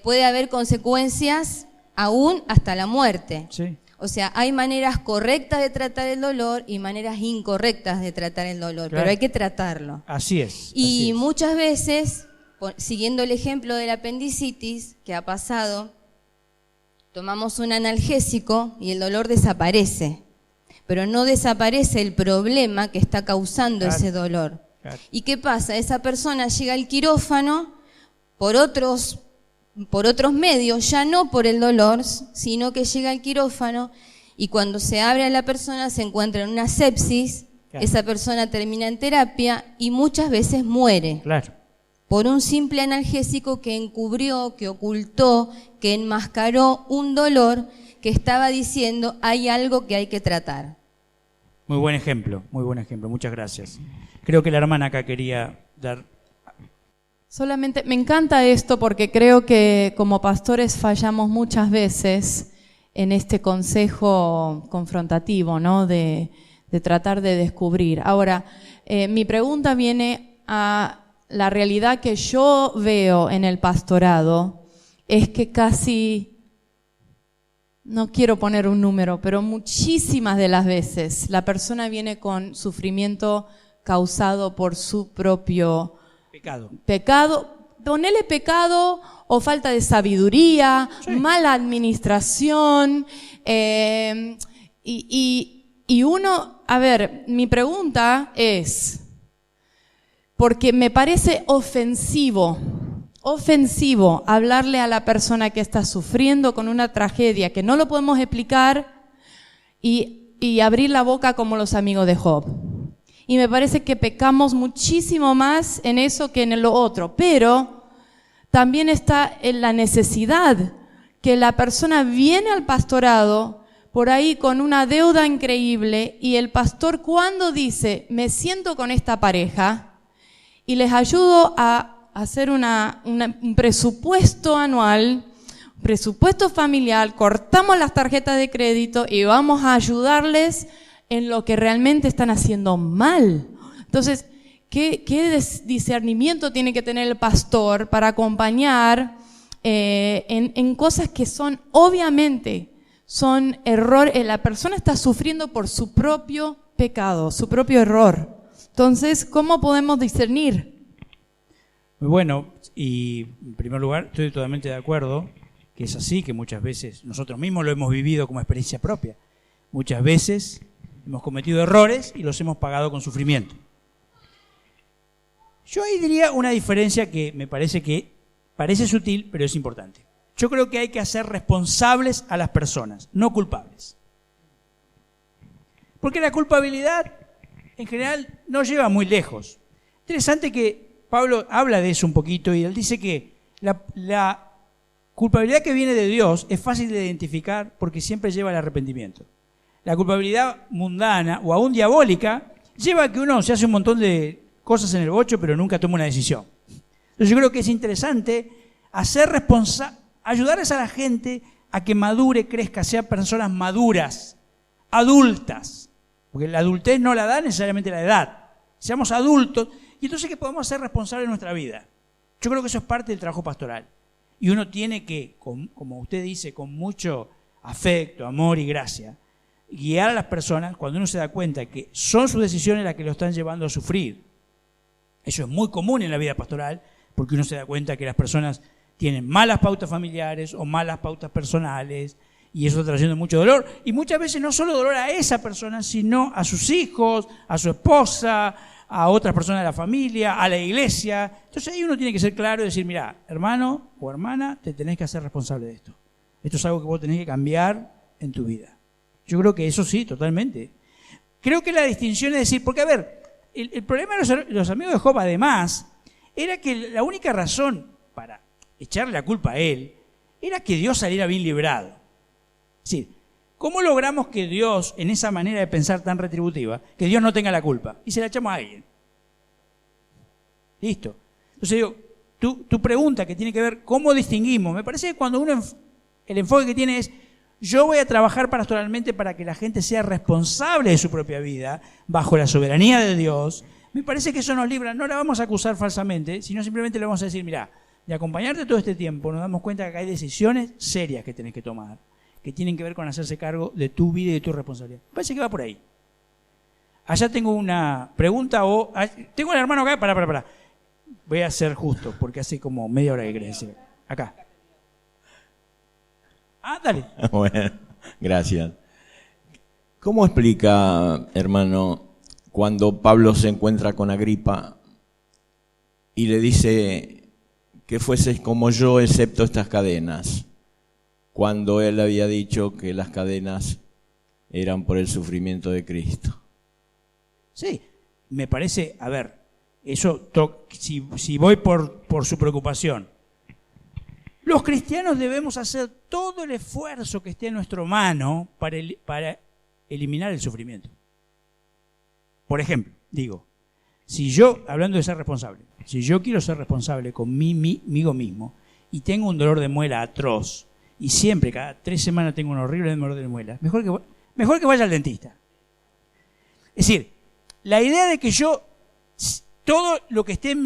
puede haber consecuencias aún hasta la muerte. Sí. O sea, hay maneras correctas de tratar el dolor y maneras incorrectas de tratar el dolor, Claro. pero hay que tratarlo. Así es. Y así es. muchas veces, siguiendo el ejemplo de la apendicitis que ha pasado, tomamos un analgésico y el dolor desaparece, pero no desaparece el problema que está causando Claro. ese dolor. Claro. ¿Y qué pasa? Esa persona llega al quirófano por otros medios, ya no por el dolor, sino que llega al quirófano y cuando se abre a la persona se encuentra en una sepsis, Claro. esa persona termina en terapia y muchas veces muere Claro. por un simple analgésico que encubrió, que ocultó, que enmascaró un dolor que estaba diciendo hay algo que hay que tratar. Muy buen ejemplo, muchas gracias. Creo que la hermana acá quería dar... Solamente me encanta esto porque creo que como pastores fallamos muchas veces en este consejo confrontativo, ¿no? De tratar de descubrir. Ahora, mi pregunta viene a la realidad que yo veo en el pastorado, es que casi, no quiero poner un número, pero muchísimas de las veces la persona viene con sufrimiento causado por su propio pecado, ponele pecado o falta de sabiduría, sí, mala administración, y uno, a ver, mi pregunta es, porque me parece ofensivo hablarle a la persona que está sufriendo con una tragedia que no lo podemos explicar y abrir la boca como los amigos de Job. Y me parece que pecamos muchísimo más en eso que en lo otro. Pero también está en la necesidad que la persona viene al pastorado por ahí con una deuda increíble y el pastor cuando dice, me siento con esta pareja y les ayudo a hacer un presupuesto anual, presupuesto familiar, cortamos las tarjetas de crédito y vamos a ayudarles en lo que realmente están haciendo mal. Entonces, ¿qué discernimiento tiene que tener el pastor para acompañar en cosas que son, obviamente, son errores? La persona está sufriendo por su propio pecado, su propio error. Entonces, ¿cómo podemos discernir? Muy bueno, y en primer lugar, estoy totalmente de acuerdo que es así, que muchas veces nosotros mismos lo hemos vivido como experiencia propia. Muchas veces hemos cometido errores y los hemos pagado con sufrimiento. Yo ahí diría una diferencia que me parece sutil, pero es importante. Yo creo que hay que hacer responsables a las personas, no culpables. Porque la culpabilidad, en general, no lleva muy lejos. Interesante que Pablo habla de eso un poquito y él dice que la culpabilidad que viene de Dios es fácil de identificar porque siempre lleva al arrepentimiento. La culpabilidad mundana o aún diabólica lleva a que uno se hace un montón de cosas en el bocho pero nunca toma una decisión. Entonces yo creo que es interesante ayudarles a la gente a que madure, crezca, sean personas maduras, adultas, porque la adultez no la da necesariamente la edad. Seamos adultos y entonces que podamos ser responsables de nuestra vida. Yo creo que eso es parte del trabajo pastoral. Y uno tiene que, como usted dice, con mucho afecto, amor y gracia, guiar a las personas cuando uno se da cuenta que son sus decisiones las que lo están llevando a sufrir. Eso es muy común en la vida pastoral, porque uno se da cuenta que las personas tienen malas pautas familiares o malas pautas personales, y eso está trayendo mucho dolor. Y muchas veces no solo dolor a esa persona, sino a sus hijos, a su esposa, a otras personas de la familia, a la iglesia. Entonces ahí uno tiene que ser claro y decir, mira, hermano o hermana, te tenés que hacer responsable de esto. Esto es algo que vos tenés que cambiar en tu vida. Yo creo que eso sí, totalmente. Creo que la distinción es decir, porque a ver, el problema de los amigos de Job además, era que la única razón para echarle la culpa a él, era que Dios saliera bien librado. Es decir, ¿cómo logramos que Dios, en esa manera de pensar tan retributiva, que Dios no tenga la culpa? Y se la echamos a alguien. Listo. Entonces digo, tu pregunta que tiene que ver, ¿cómo distinguimos? Me parece que cuando uno, el enfoque que tiene es, yo voy a trabajar pastoralmente para que la gente sea responsable de su propia vida, bajo la soberanía de Dios. Me parece que eso nos libra, no la vamos a acusar falsamente, sino simplemente le vamos a decir, mirá, de acompañarte todo este tiempo nos damos cuenta que hay decisiones serias que tenés que tomar, que tienen que ver con hacerse cargo de tu vida y de tu responsabilidad. Me parece que va por ahí. Allá tengo una pregunta o... Tengo un hermano acá, pará. Voy a ser justo, porque hace como media hora que querés decir. Acá. Dale. Bueno, gracias. ¿Cómo explica, hermano, cuando Pablo se encuentra con Agripa y le dice que fueses como yo excepto estas cadenas, cuando él había dicho que las cadenas eran por el sufrimiento de Cristo? Sí, me parece, a ver, eso, si voy por su preocupación, los cristianos debemos hacer todo el esfuerzo que esté en nuestra mano para eliminar el sufrimiento. Por ejemplo, digo, si yo, hablando de ser responsable, si yo quiero ser responsable conmigo mismo y tengo un dolor de muela atroz y siempre, cada 3 semanas tengo un horrible dolor de muela, mejor que vaya al dentista. Es decir, la idea de que yo, todo lo que esté en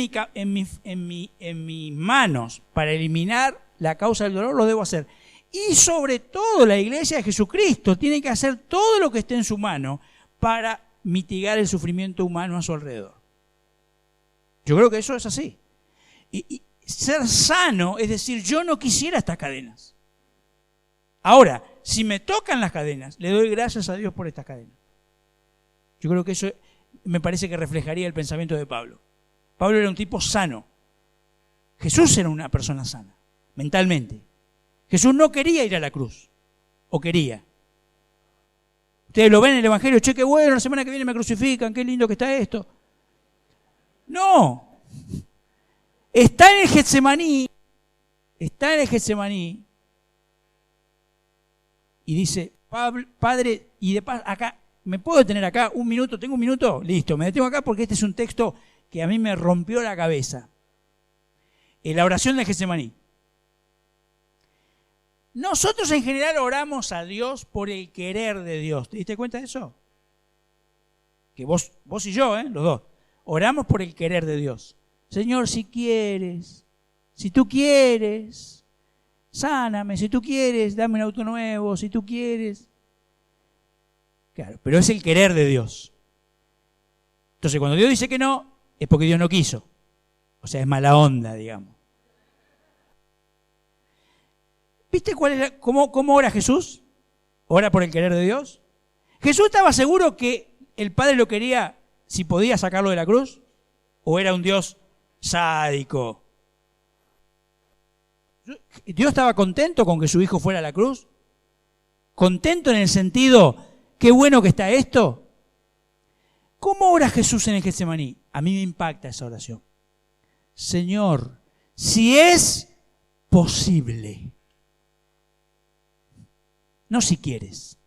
mis manos para eliminar la causa del dolor, lo debo hacer. Y sobre todo la Iglesia de Jesucristo tiene que hacer todo lo que esté en su mano para mitigar el sufrimiento humano a su alrededor. Yo creo que eso es así. Y ser sano es decir, yo no quisiera estas cadenas. Ahora, si me tocan las cadenas, le doy gracias a Dios por estas cadenas. Yo creo que eso me parece que reflejaría el pensamiento de Pablo. Pablo era un tipo sano. Jesús era una persona sana, mentalmente. Jesús no quería ir a la cruz, o quería. Ustedes lo ven en el Evangelio, che, qué bueno, la semana que viene me crucifican, qué lindo que está esto. No. Está en el Getsemaní, y dice, Padre, y de paz, acá, ¿me puedo detener acá un minuto? ¿Tengo un minuto? Listo, me detengo acá porque este es un texto que a mí me rompió la cabeza. En la oración del Getsemaní. Nosotros en general oramos a Dios por el querer de Dios. ¿Te diste cuenta de eso? Que vos y yo, los dos, oramos por el querer de Dios. Señor, si quieres, si tú quieres, sáname, si tú quieres, dame un auto nuevo, si tú quieres. Claro, pero es el querer de Dios. Entonces, cuando Dios dice que no, es porque Dios no quiso. O sea, es mala onda, digamos. ¿Viste cómo ora Jesús? ¿Ora por el querer de Dios? ¿Jesús estaba seguro que el Padre lo quería si podía sacarlo de la cruz? ¿O era un Dios sádico? ¿Dios estaba contento con que su hijo fuera a la cruz? ¿Contento en el sentido, qué bueno que está esto? ¿Cómo ora Jesús en el Getsemaní? A mí me impacta esa oración. Señor, si es posible. No si quieres.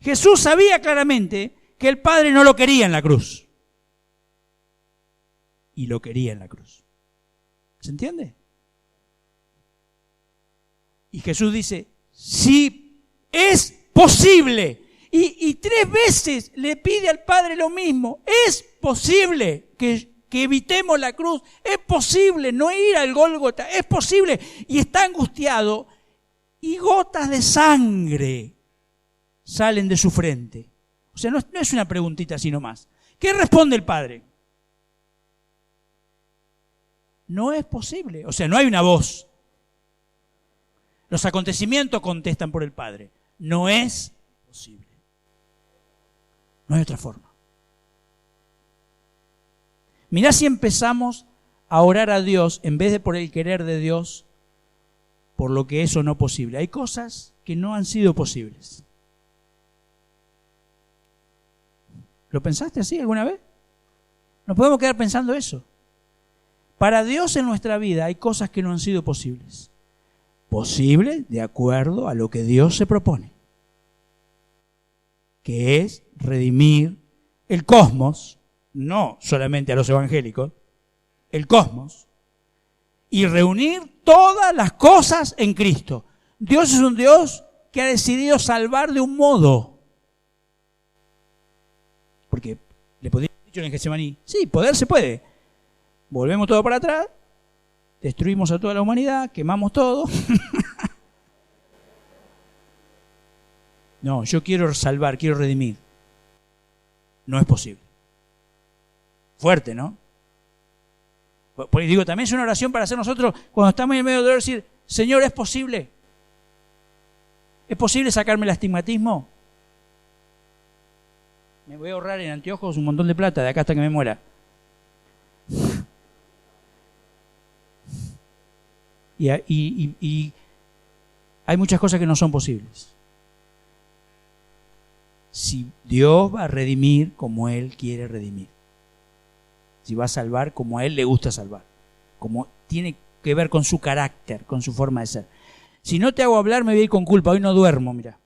Jesús sabía claramente que el Padre no lo quería en la cruz. Y lo quería en la cruz. ¿Se entiende? Y Jesús dice, si es posible. Y 3 veces le pide al Padre lo mismo. Es posible que evitemos la cruz. Es posible no ir al Gólgota. Es posible. Y está angustiado. Y gotas de sangre salen de su frente. O sea, no es una preguntita así nomás. ¿Qué responde el Padre? No es posible. O sea, no hay una voz. Los acontecimientos contestan por el Padre. No es posible. No hay otra forma. Mirá si empezamos a orar a Dios en vez de por el querer de Dios, por lo que es o no posible. Hay cosas que no han sido posibles. ¿Lo pensaste así alguna vez? Nos podemos quedar pensando eso. Para Dios en nuestra vida hay cosas que no han sido posibles. posible de acuerdo a lo que Dios se propone, que es redimir el cosmos, no solamente a los evangélicos, el cosmos, y reunir todas las cosas en Cristo. Dios es un Dios que ha decidido salvar de un modo. Porque le podría haber dicho en Getsemaní, sí, poder se puede. Volvemos todo para atrás, destruimos a toda la humanidad, quemamos todo. No, yo quiero salvar, quiero redimir. No es posible. Fuerte, ¿no? Porque digo, también es una oración para hacer nosotros cuando estamos en medio de dolor, decir, Señor, ¿es posible? ¿Es posible sacarme el astigmatismo? Me voy a ahorrar en anteojos un montón de plata de acá hasta que me muera. Y hay muchas cosas que no son posibles. Si Dios va a redimir como Él quiere redimir. Si va a salvar como a Él le gusta salvar. Como tiene que ver con su carácter, con su forma de ser. Si no te hago hablar, me voy a ir con culpa. Hoy no duermo, mira.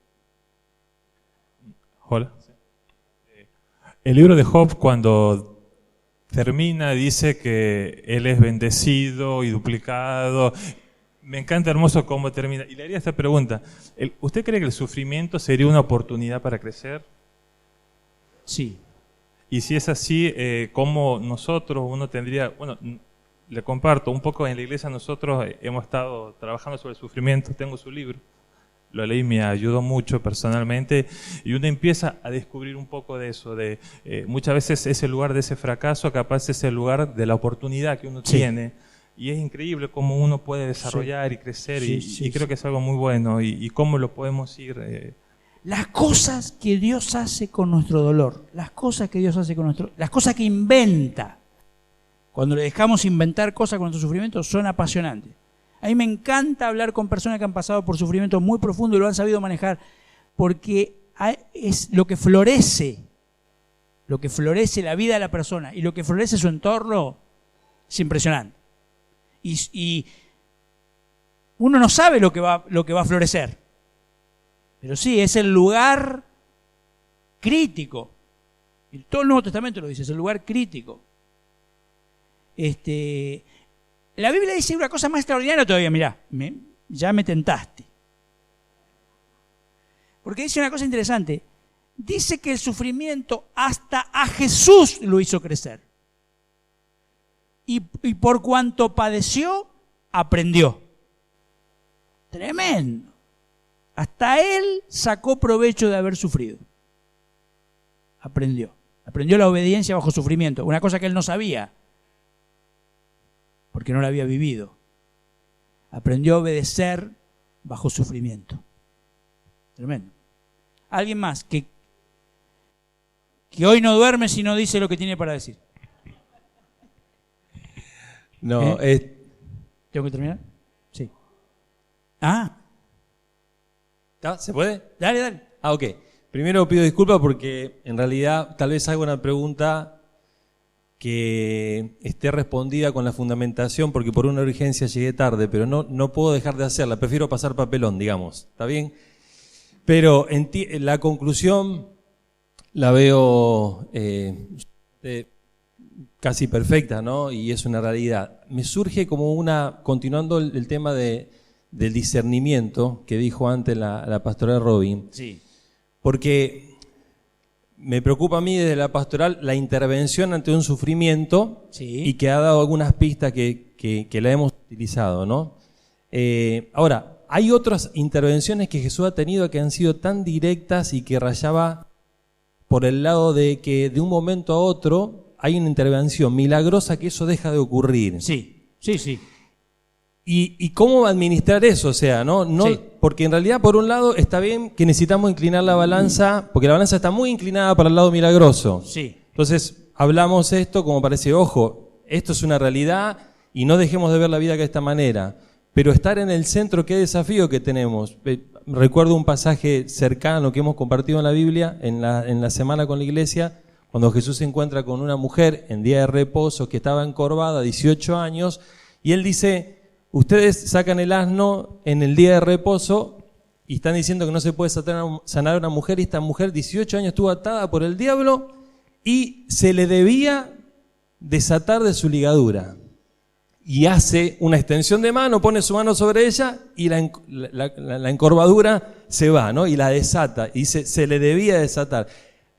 Hola. El libro de Job, cuando termina, dice que él es bendecido y duplicado. Me encanta hermoso cómo termina. Y le haría esta pregunta. ¿Usted cree que el sufrimiento sería una oportunidad para crecer? Sí. Y si es así, ¿cómo uno tendría... Bueno, le comparto, un poco en la iglesia nosotros hemos estado trabajando sobre el sufrimiento. Tengo su libro. Lo leí, me ayudó mucho personalmente. Y uno empieza a descubrir un poco de eso. Muchas veces ese lugar de ese fracaso capaz es el lugar de la oportunidad que uno tiene. Y es increíble cómo uno puede desarrollar y crecer, y creo que es algo muy bueno, y cómo lo podemos ir... Las cosas que Dios hace con nuestro dolor, las cosas que Dios hace con las cosas que inventa, cuando le dejamos inventar cosas con nuestro sufrimiento, son apasionantes. A mí me encanta hablar con personas que han pasado por sufrimiento muy profundo y lo han sabido manejar, porque es lo que florece la vida de la persona y lo que florece su entorno, es impresionante. Y uno no sabe lo que va a florecer. Pero sí, es el lugar crítico. Y todo el Nuevo Testamento lo dice, es el lugar crítico. La Biblia dice una cosa más extraordinaria todavía, mirá, ya me tentaste. Porque dice una cosa interesante. Dice que el sufrimiento hasta a Jesús lo hizo crecer. Y por cuanto padeció, aprendió. Tremendo. Hasta él sacó provecho de haber sufrido. Aprendió. Aprendió la obediencia bajo sufrimiento. Una cosa que él no sabía, porque no la había vivido. Aprendió a obedecer bajo sufrimiento. Tremendo. Alguien más que hoy no duerme si no dice lo que tiene para decir. No, ¿Tengo que terminar? Sí. ¿Se puede? Dale. Ok. Primero pido disculpas porque en realidad tal vez haga una pregunta que esté respondida con la fundamentación, porque por una urgencia llegué tarde, pero no puedo dejar de hacerla. Prefiero pasar papelón, digamos. ¿Está bien? Pero la conclusión la veo casi perfecta, ¿no? Y es una realidad. Me surge como continuando el tema del discernimiento que dijo antes la pastora Robin. Sí. Porque me preocupa a mí desde la pastoral la intervención ante un sufrimiento, y que ha dado algunas pistas que la hemos utilizado, ¿no? Ahora, hay otras intervenciones que Jesús ha tenido que han sido tan directas y que rayaba por el lado de que de un momento a otro hay una intervención milagrosa que eso deja de ocurrir. Sí. ¿Y cómo administrar eso? O sea, ¿no? Porque en realidad, por un lado, está bien que necesitamos inclinar la balanza, porque la balanza está muy inclinada para el lado milagroso. Sí. Entonces, hablamos esto como parece, ojo, esto es una realidad y no dejemos de ver la vida de esta manera. Pero estar en el centro, qué desafío que tenemos. Recuerdo un pasaje cercano que hemos compartido en la Biblia, en la semana con la iglesia, cuando Jesús se encuentra con una mujer en día de reposo que estaba encorvada, 18 años, y él dice: ustedes sacan el asno en el día de reposo y están diciendo que no se puede sanar a una mujer, y esta mujer 18 años estuvo atada por el diablo y se le debía desatar de su ligadura. Y hace una extensión de mano, pone su mano sobre ella y la encorvadura se va, ¿no? Y la desata. Y se le debía desatar.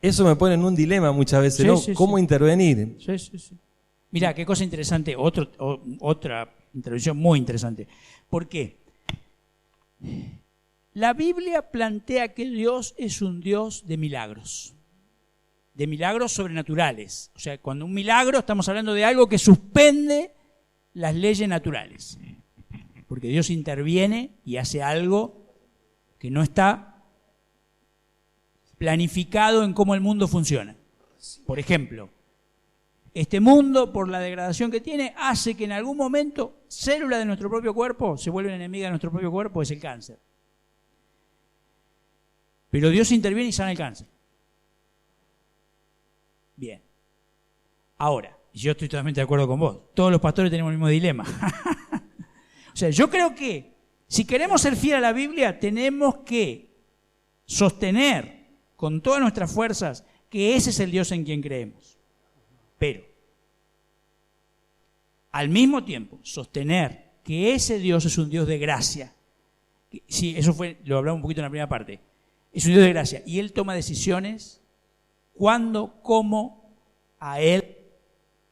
Eso me pone en un dilema muchas veces, ¿no? ¿Cómo intervenir? Sí. Mirá, qué cosa interesante, otra intervención muy interesante. ¿Por qué? La Biblia plantea que Dios es un Dios de milagros sobrenaturales. O sea, cuando un milagro estamos hablando de algo que suspende las leyes naturales. Porque Dios interviene y hace algo que no está planificado en cómo el mundo funciona. Por ejemplo, este mundo, por la degradación que tiene, hace que en algún momento células de nuestro propio cuerpo se vuelven enemigas de nuestro propio cuerpo, es el cáncer. Pero Dios interviene y sana el cáncer. Bien. Ahora, yo estoy totalmente de acuerdo con vos. Todos los pastores tenemos el mismo dilema. O sea, yo creo que si queremos ser fieles a la Biblia, tenemos que sostener con todas nuestras fuerzas que ese es el Dios en quien creemos. Pero, al mismo tiempo, sostener que ese Dios es un Dios de gracia. Sí, eso lo hablamos un poquito en la primera parte. Es un Dios de gracia. Y Él toma decisiones cuando, cómo a Él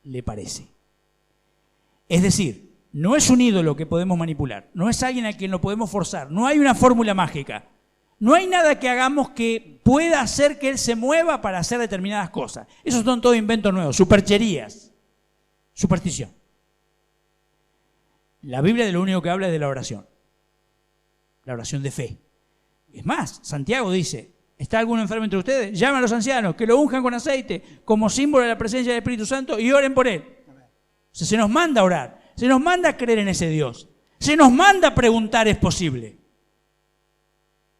le parece. Es decir, no es un ídolo que podemos manipular, no es alguien a quien lo podemos forzar, no hay una fórmula mágica, no hay nada que hagamos que pueda hacer que Él se mueva para hacer determinadas cosas. Esos son todos inventos nuevos, supercherías, superstición. La Biblia de lo único que habla es de la oración de fe. Es más, Santiago dice, ¿está algún enfermo entre ustedes? Llamen a los ancianos, que lo unjan con aceite, como símbolo de la presencia del Espíritu Santo, y oren por él. O sea, se nos manda a orar, se nos manda a creer en ese Dios, se nos manda a preguntar, ¿es posible?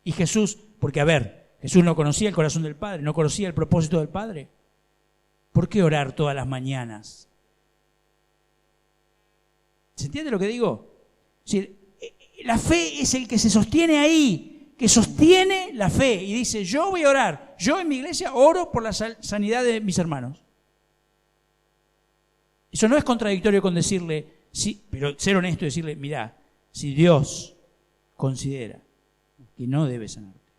Y Jesús, porque Jesús no conocía el corazón del Padre, no conocía el propósito del Padre. ¿Por qué orar todas las mañanas? ¿Se entiende lo que digo? Si la fe es el que se sostiene ahí, que sostiene la fe y dice, yo voy a orar, yo en mi iglesia oro por la sanidad de mis hermanos. Eso no es contradictorio con decirle, sí, pero ser honesto y decirle, mirá, si Dios considera que no debe sanarte,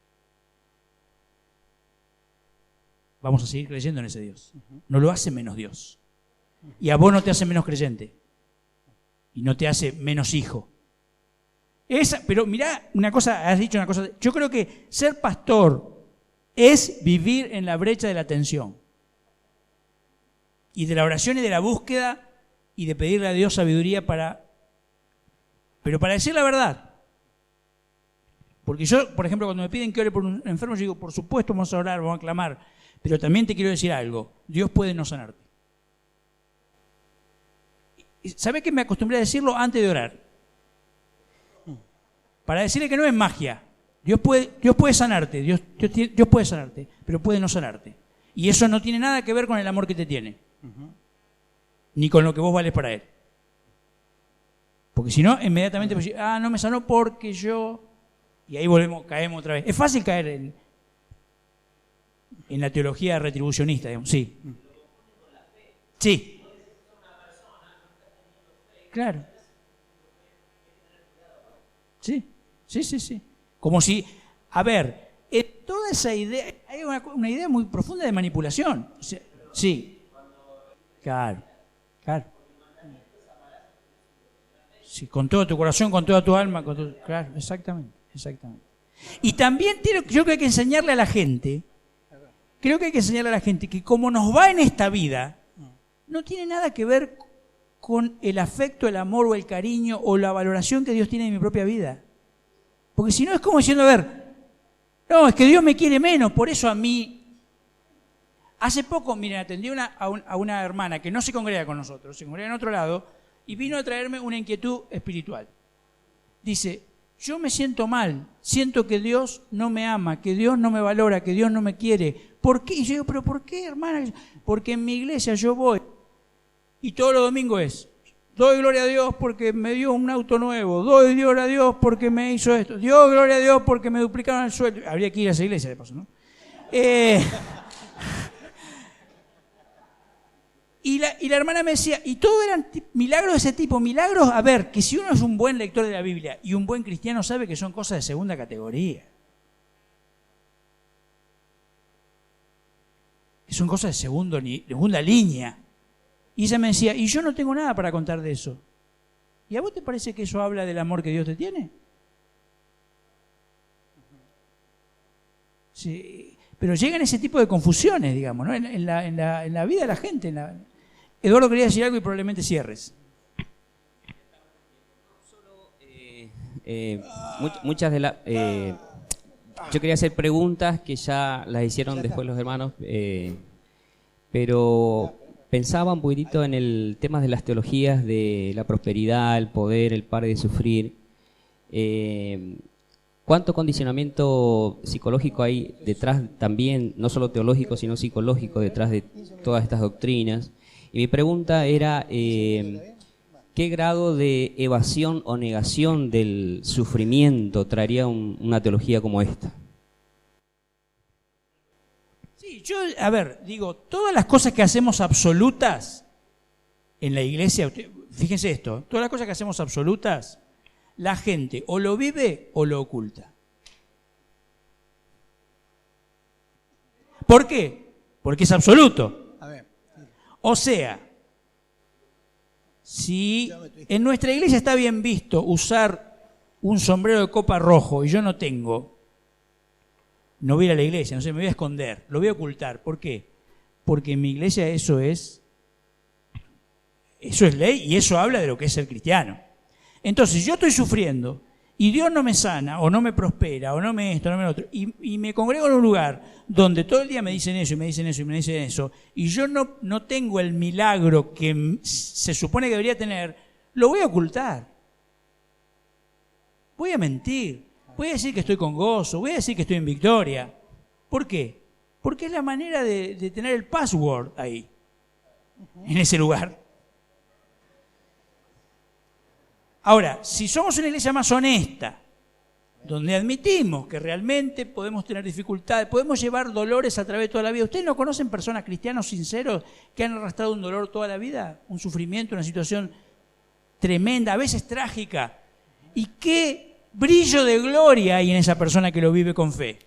vamos a seguir creyendo en ese Dios. No lo hace menos Dios. Y a vos no te hace menos creyente. Y no te hace menos hijo. Pero mirá, has dicho una cosa, yo creo que ser pastor es vivir en la brecha de la tensión y de la oración y de la búsqueda y de pedirle a Dios sabiduría para decir la verdad. Porque yo, por ejemplo, cuando me piden que ore por un enfermo, yo digo, por supuesto vamos a orar, vamos a clamar, pero también te quiero decir algo, Dios puede no sanarte. ¿Sabés que me acostumbré a decirlo antes de orar? Para decirle que no es magia. Dios puede sanarte, Dios puede sanarte, pero puede no sanarte. Y eso no tiene nada que ver con el amor que te tiene. Ni con lo que vos vales para Él. Porque si no, inmediatamente no me sanó porque yo... Y ahí caemos otra vez. Es fácil caer en la teología retribucionista, digamos. Sí. Sí. Claro. Sí. Como si, en toda esa idea, hay una idea muy profunda de manipulación. O sea, sí. Claro. Sí, con todo tu corazón, con toda tu alma, claro, exactamente. Y también yo creo que hay que enseñarle a la gente, que como nos va en esta vida, no tiene nada que ver con el afecto, el amor o el cariño o la valoración que Dios tiene en mi propia vida. Porque si no es como diciendo, no, es que Dios me quiere menos, por eso a mí... Hace poco, miren, atendí a una hermana que no se congrega con nosotros, se congrega en otro lado, y vino a traerme una inquietud espiritual. Dice, yo me siento mal, siento que Dios no me ama, que Dios no me valora, que Dios no me quiere. ¿Por qué? Y yo digo, ¿pero por qué, hermana? Porque en mi iglesia yo voy, y todos los domingos Doy gloria a Dios porque me dio un auto nuevo. Doy gloria a Dios porque me hizo esto. Dios gloria a Dios porque me duplicaron el sueldo. Habría que ir a esa iglesia de paso, ¿no? Y la hermana me decía, y todo eran milagros de ese tipo. Milagros, a ver, que si uno es un buen lector de la Biblia y un buen cristiano sabe que son cosas de segunda categoría. Que son cosas de segunda línea. Y ella me decía, y yo no tengo nada para contar de eso. ¿Y a vos te parece que eso habla del amor que Dios te tiene? Sí, pero llegan ese tipo de confusiones, digamos, ¿no? en la vida de la gente. Eduardo quería decir algo y probablemente cierres. Muchas de las... yo quería hacer preguntas que ya las hicieron después los hermanos, pero pensaba un poquitito en el tema de las teologías de la prosperidad, el poder, el pare de sufrir. ¿Cuánto condicionamiento psicológico hay detrás también, no solo teológico, sino psicológico, detrás de todas estas doctrinas? Y mi pregunta era, ¿qué grado de evasión o negación del sufrimiento traería una teología como esta? Sí, yo, a ver, digo, todas las cosas que hacemos absolutas en la iglesia, fíjense esto, todas las cosas que hacemos absolutas, la gente o lo vive o lo oculta. ¿Por qué? Porque es absoluto. O sea, si en nuestra iglesia está bien visto usar un sombrero de copa rojo y yo no tengo, no voy a ir a la iglesia, no sé, me voy a esconder, lo voy a ocultar. ¿Por qué? Porque en mi iglesia eso es ley y eso habla de lo que es ser cristiano. Entonces, si yo estoy sufriendo y Dios no me sana, o no me prospera, o no me esto, no me lo otro, y me congrego en un lugar donde todo el día me dicen eso, y me dicen eso, y me dicen eso, y yo no tengo el milagro que se supone que debería tener, lo voy a ocultar. Voy a mentir. Voy a decir que estoy con gozo, voy a decir que estoy en victoria. ¿Por qué? Porque es la manera de tener el password ahí, en ese lugar. Ahora, si somos una iglesia más honesta, donde admitimos que realmente podemos tener dificultades, podemos llevar dolores a través de toda la vida. ¿Ustedes no conocen personas cristianos sinceros que han arrastrado un dolor toda la vida? Un sufrimiento, una situación tremenda, a veces trágica. ¿Y qué brillo de gloria hay en esa persona que lo vive con fe?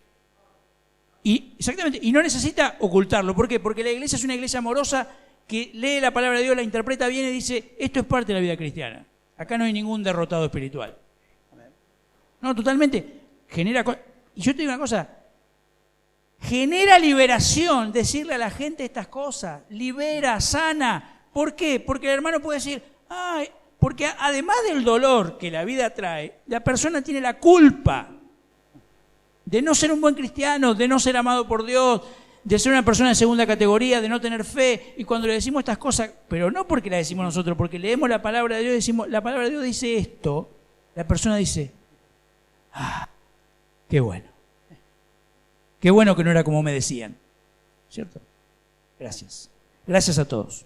Y exactamente, y no necesita ocultarlo. ¿Por qué? Porque la iglesia es una iglesia amorosa que lee la palabra de Dios, la interpreta bien y dice, esto es parte de la vida cristiana. Acá no hay ningún derrotado espiritual. No, totalmente. Y yo te digo una cosa, genera liberación decirle a la gente estas cosas. Libera, sana. ¿Por qué? Porque el hermano puede decir, porque además del dolor que la vida trae, la persona tiene la culpa de no ser un buen cristiano, de no ser amado por Dios, de ser una persona de segunda categoría, de no tener fe. Y cuando le decimos estas cosas, pero no porque las decimos nosotros, porque leemos la palabra de Dios y decimos, la palabra de Dios dice esto, la persona dice, qué bueno. Qué bueno que no era como me decían. ¿Cierto? Gracias. Gracias a todos.